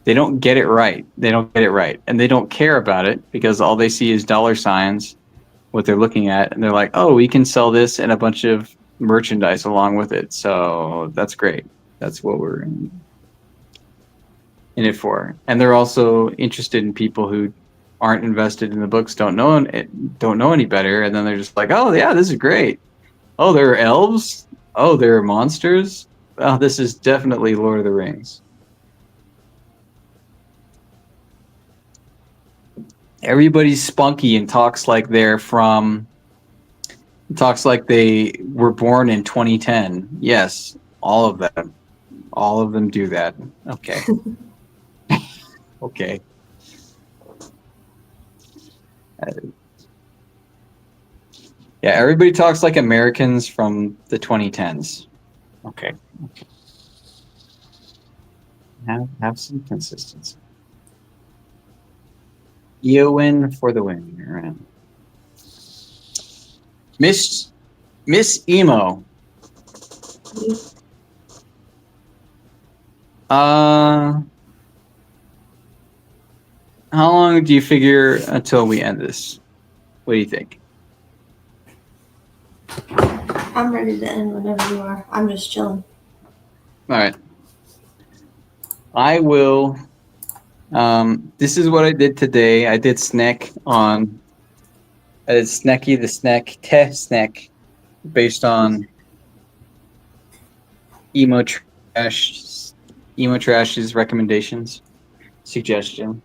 They don't get it right. And they don't care about it because all they see is dollar signs, what they're looking at, and they're like, oh, we can sell this and a bunch of merchandise along with it. So that's great. That's what we're in it for. And they're also interested in people who aren't invested in the books, don't know any better, and then they're just like, oh yeah, this is great. Oh, there are elves. Oh, there are monsters. Oh, this is definitely Lord of the Rings. Everybody's spunky and talks like they were born in 2010. Yes, all of them. All of them do that. Okay. Okay. Yeah, everybody talks like Americans from the 2010s. Okay. Have some consistency. Eowyn for the win. All right. Miss Emo. How long do you figure until we end this? What do you think? I'm ready to end whenever you are. I'm just chilling. All right. I will. This is what I did today. I did snack on. I did Snacky the Snack Test Snack based on Emo Trxsh's recommendations, suggestion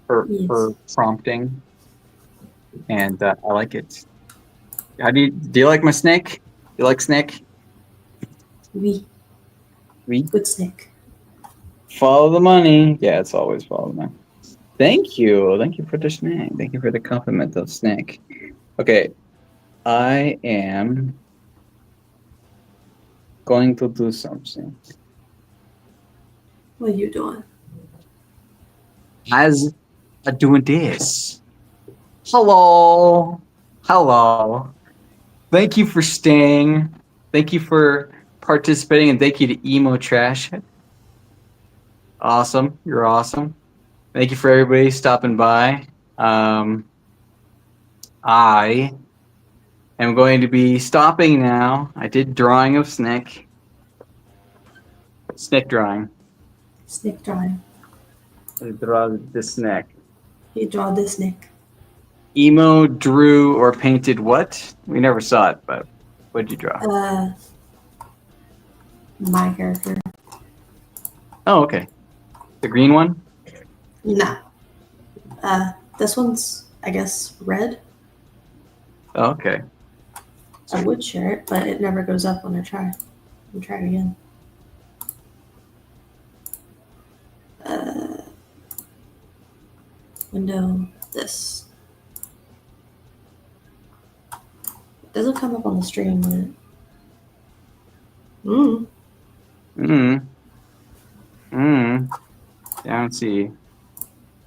for prompting, and I like it. How do you like my snack? You like snack? Oui. Good snack. Follow the money. Yeah, it's always follow the money. Thank you for the snack. Thank you for the compliment of snack. Okay, I am going to do something. What are you doing? As I'm doing this. Hello. Thank you for staying. Thank you for participating, and thank you to Emo Trxsh. Awesome. You're awesome. Thank you for everybody stopping by. I am going to be stopping now. I did drawing of Snick. Snick drawing. Snick drawing. I draw the Snick. You draw this Nick. Emo drew or painted what? We never saw it, but what did you draw? My character. Oh, okay. The green one? No. This one's, I guess, red. Oh, okay. I would share it, but it never goes up when I try. I'll try it again. Window, this. It doesn't come up on the stream when it. Down C.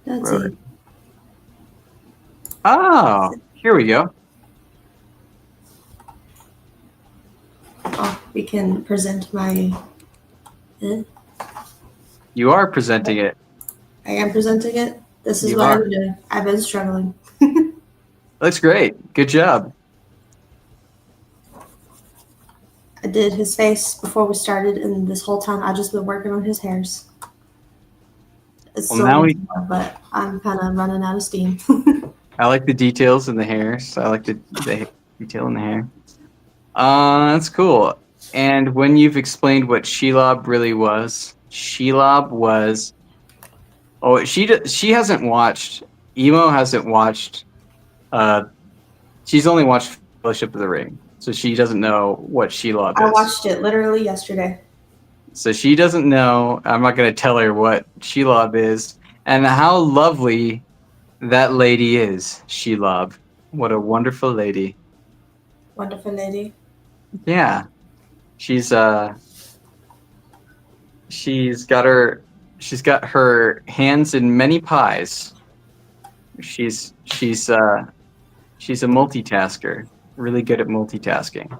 That's it. Oh, here we go. Oh, we can present my. You are presenting it. I am presenting it. This is what I'm doing. I've been struggling. Looks great. Good job. I did his face before we started, and this whole time I've just been working on his hairs. It's Well, now more, but I'm kind of running out of steam. I like the details in the hairs. I like the detail in the hair. That's cool. And when you've explained what Shelob really was, Shelob was. Oh, she hasn't watched. Emo hasn't watched. She's only watched Fellowship of the Ring, so she doesn't know what Shelob is. I watched it literally yesterday. So she doesn't know. I'm not going to tell her what Shelob is and how lovely that lady is. Shelob, what a wonderful lady. Wonderful lady. Yeah, she's got her hands in many pies. She's a multitasker, really good at multitasking.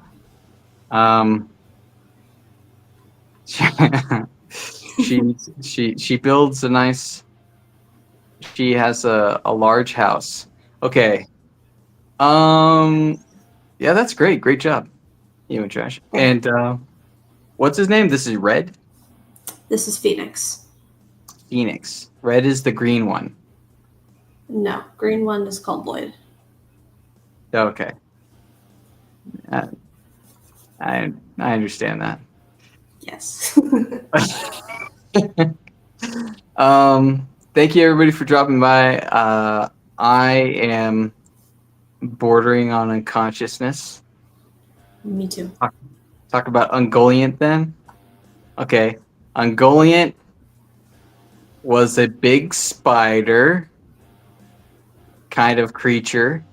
She builds a nice. She has a large house. Okay. Yeah, that's great. Great job, Emo Trxsh. And what's his name? This is Red. This is Phoenix. Phoenix. Red is the green one. No, green one is called Lloyd. Okay. I understand that. Yes. Thank you everybody for dropping by. I am bordering on unconsciousness. Me too. Talk about Ungoliant then. Okay. Ungoliant was a big spider kind of creature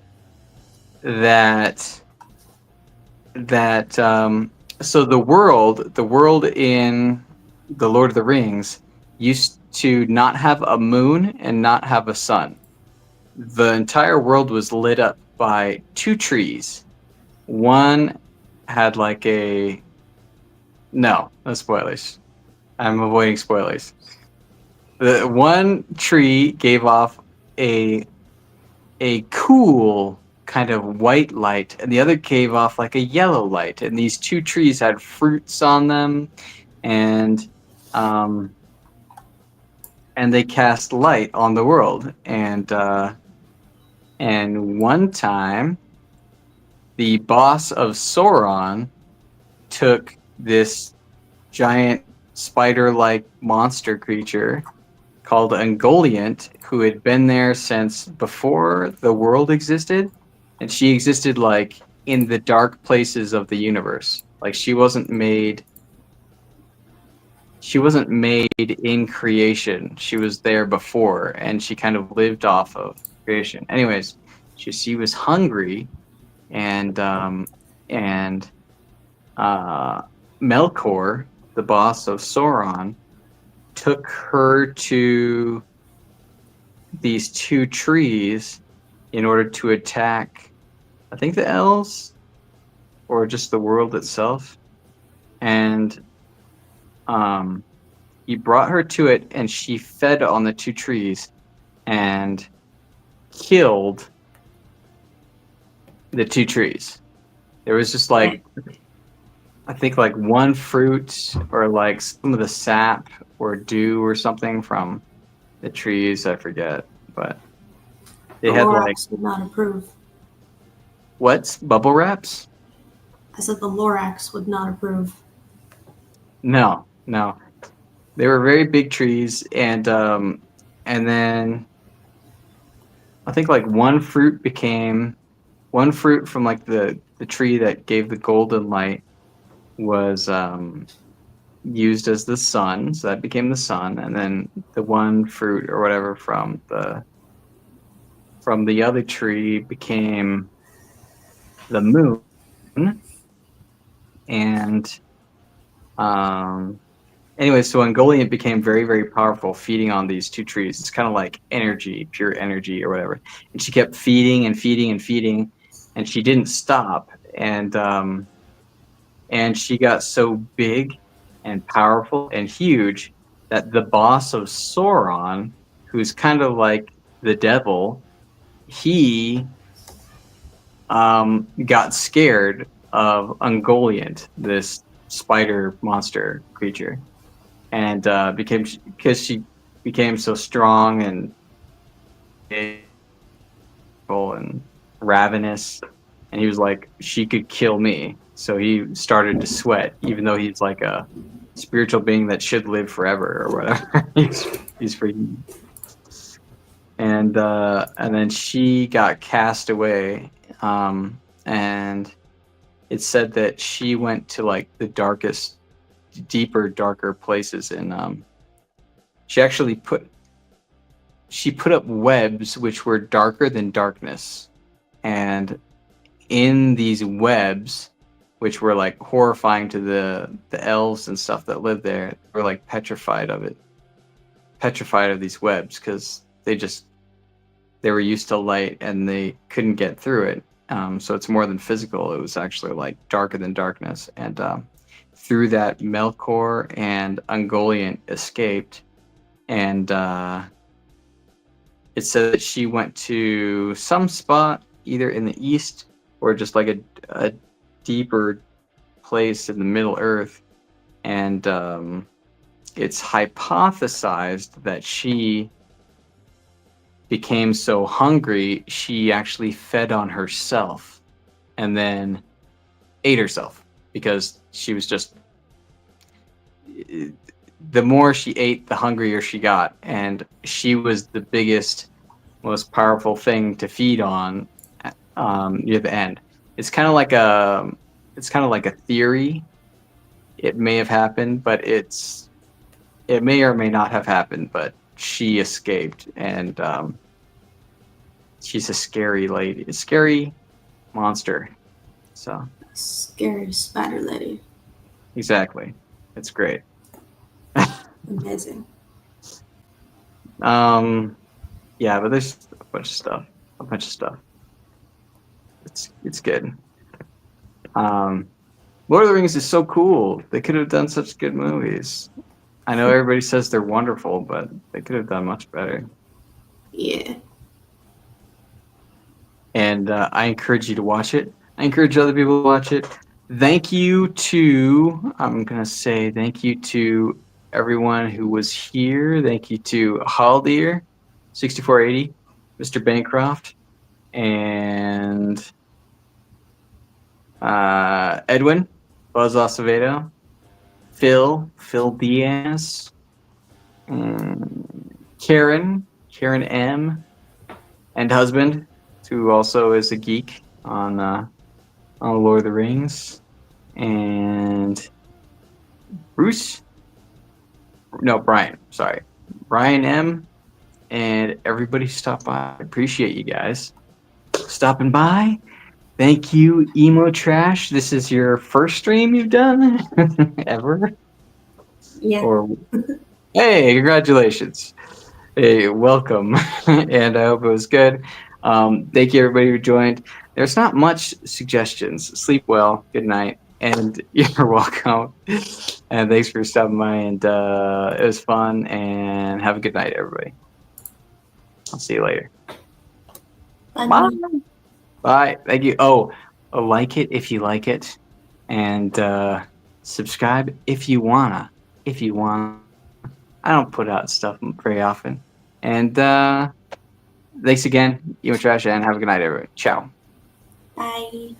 that so the world in the Lord of the Rings used to not have a moon and not have a sun. The entire world was lit up by two trees. One had like a no spoilers. I'm avoiding spoilers. The one tree gave off a cool kind of white light, and the other gave off like a yellow light. And these two trees had fruits on them, and they cast light on the world. And one time, the boss of Sauron took this giant spider-like monster creature called Ungoliant, who had been there since before the world existed, and she existed like in the dark places of the universe. Like she wasn't made in creation. She was there before, and she kind of lived off of creation. Anyways, she was hungry, and Melkor, the boss of Sauron, took her to these two trees in order to attack, I think, the elves or just the world itself. And he brought her to it, and she fed on the two trees and killed the two trees. There was just like, I think like one fruit or like some of the sap or dew or something from the trees. I forget, but they The had Lorax like would not approve. what's bubble wraps? I said the Lorax would not approve. No. They were very big trees, and then I think like one fruit from like the tree that gave the golden light was used as the sun, so that became the sun, and then the one fruit or whatever from the other tree became the moon, and anyway, so Ungoliant became very, very powerful feeding on these two trees. It's kind of like energy, pure energy or whatever. And she kept feeding and feeding and feeding, and she didn't stop. And she got so big and powerful and huge that the boss of Sauron, who's kind of like the devil, he got scared of Ungoliant, this spider monster creature, and because she became so strong and ravenous, and he was like, she could kill me. So he started to sweat, even though he's like a spiritual being that should live forever or whatever. he's freaking. And then she got cast away, and it said that she went to like the darkest, deeper, darker places, and she put up webs which were darker than darkness, and in these webs, which were like horrifying to the elves and stuff that lived there, they were like petrified of these webs, because they were used to light and they couldn't get through it. So it's more than physical. It was actually like darker than darkness. And through that, Melkor and Ungoliant escaped. And it said that she went to some spot either in the east or just like a deeper place in the Middle Earth. And it's hypothesized that she became so hungry she actually fed on herself and then ate herself, because she was just, the more she ate, the hungrier she got, and she was the biggest, most powerful thing to feed on near the end. It's kind of like a theory it may have happened, but it may or may not have happened. But she escaped, and she's a scary lady, a scary monster. So Scary spider lady. exactly, it's great. Amazing. Yeah, but there's a bunch of stuff. It's good. Lord of the Rings is so cool. They could have done such good movies. I know everybody says they're wonderful, but they could have done much better. Yeah. And I encourage you to watch it. I encourage other people to watch it. Thank you to, I'm going to say thank you to everyone who was here. Thank you to Haldir, 6480, Mr. Bancroft, and Edwin, Buzz Acevedo, Phil Diaz, Karen M, and husband, who also is a geek on Lord of the Rings, and Brian M, and everybody stopped by. I appreciate you guys stopping by. Thank you, Emo Trxsh. This is your first stream you've done ever? Yeah. Or hey, congratulations. Hey, welcome. And I hope it was good. Thank you, everybody who joined. There's not much suggestions. Sleep well. Good night. And you're welcome. And thanks for stopping by. And it was fun. And have a good night, everybody. I'll see you later. Bye. Bye. Thank you. Oh, like it if you like it. And subscribe if you wanna. If you want. I don't put out stuff very often. And thanks again, Emo Trxsh, and have a good night, everyone. Ciao. Bye.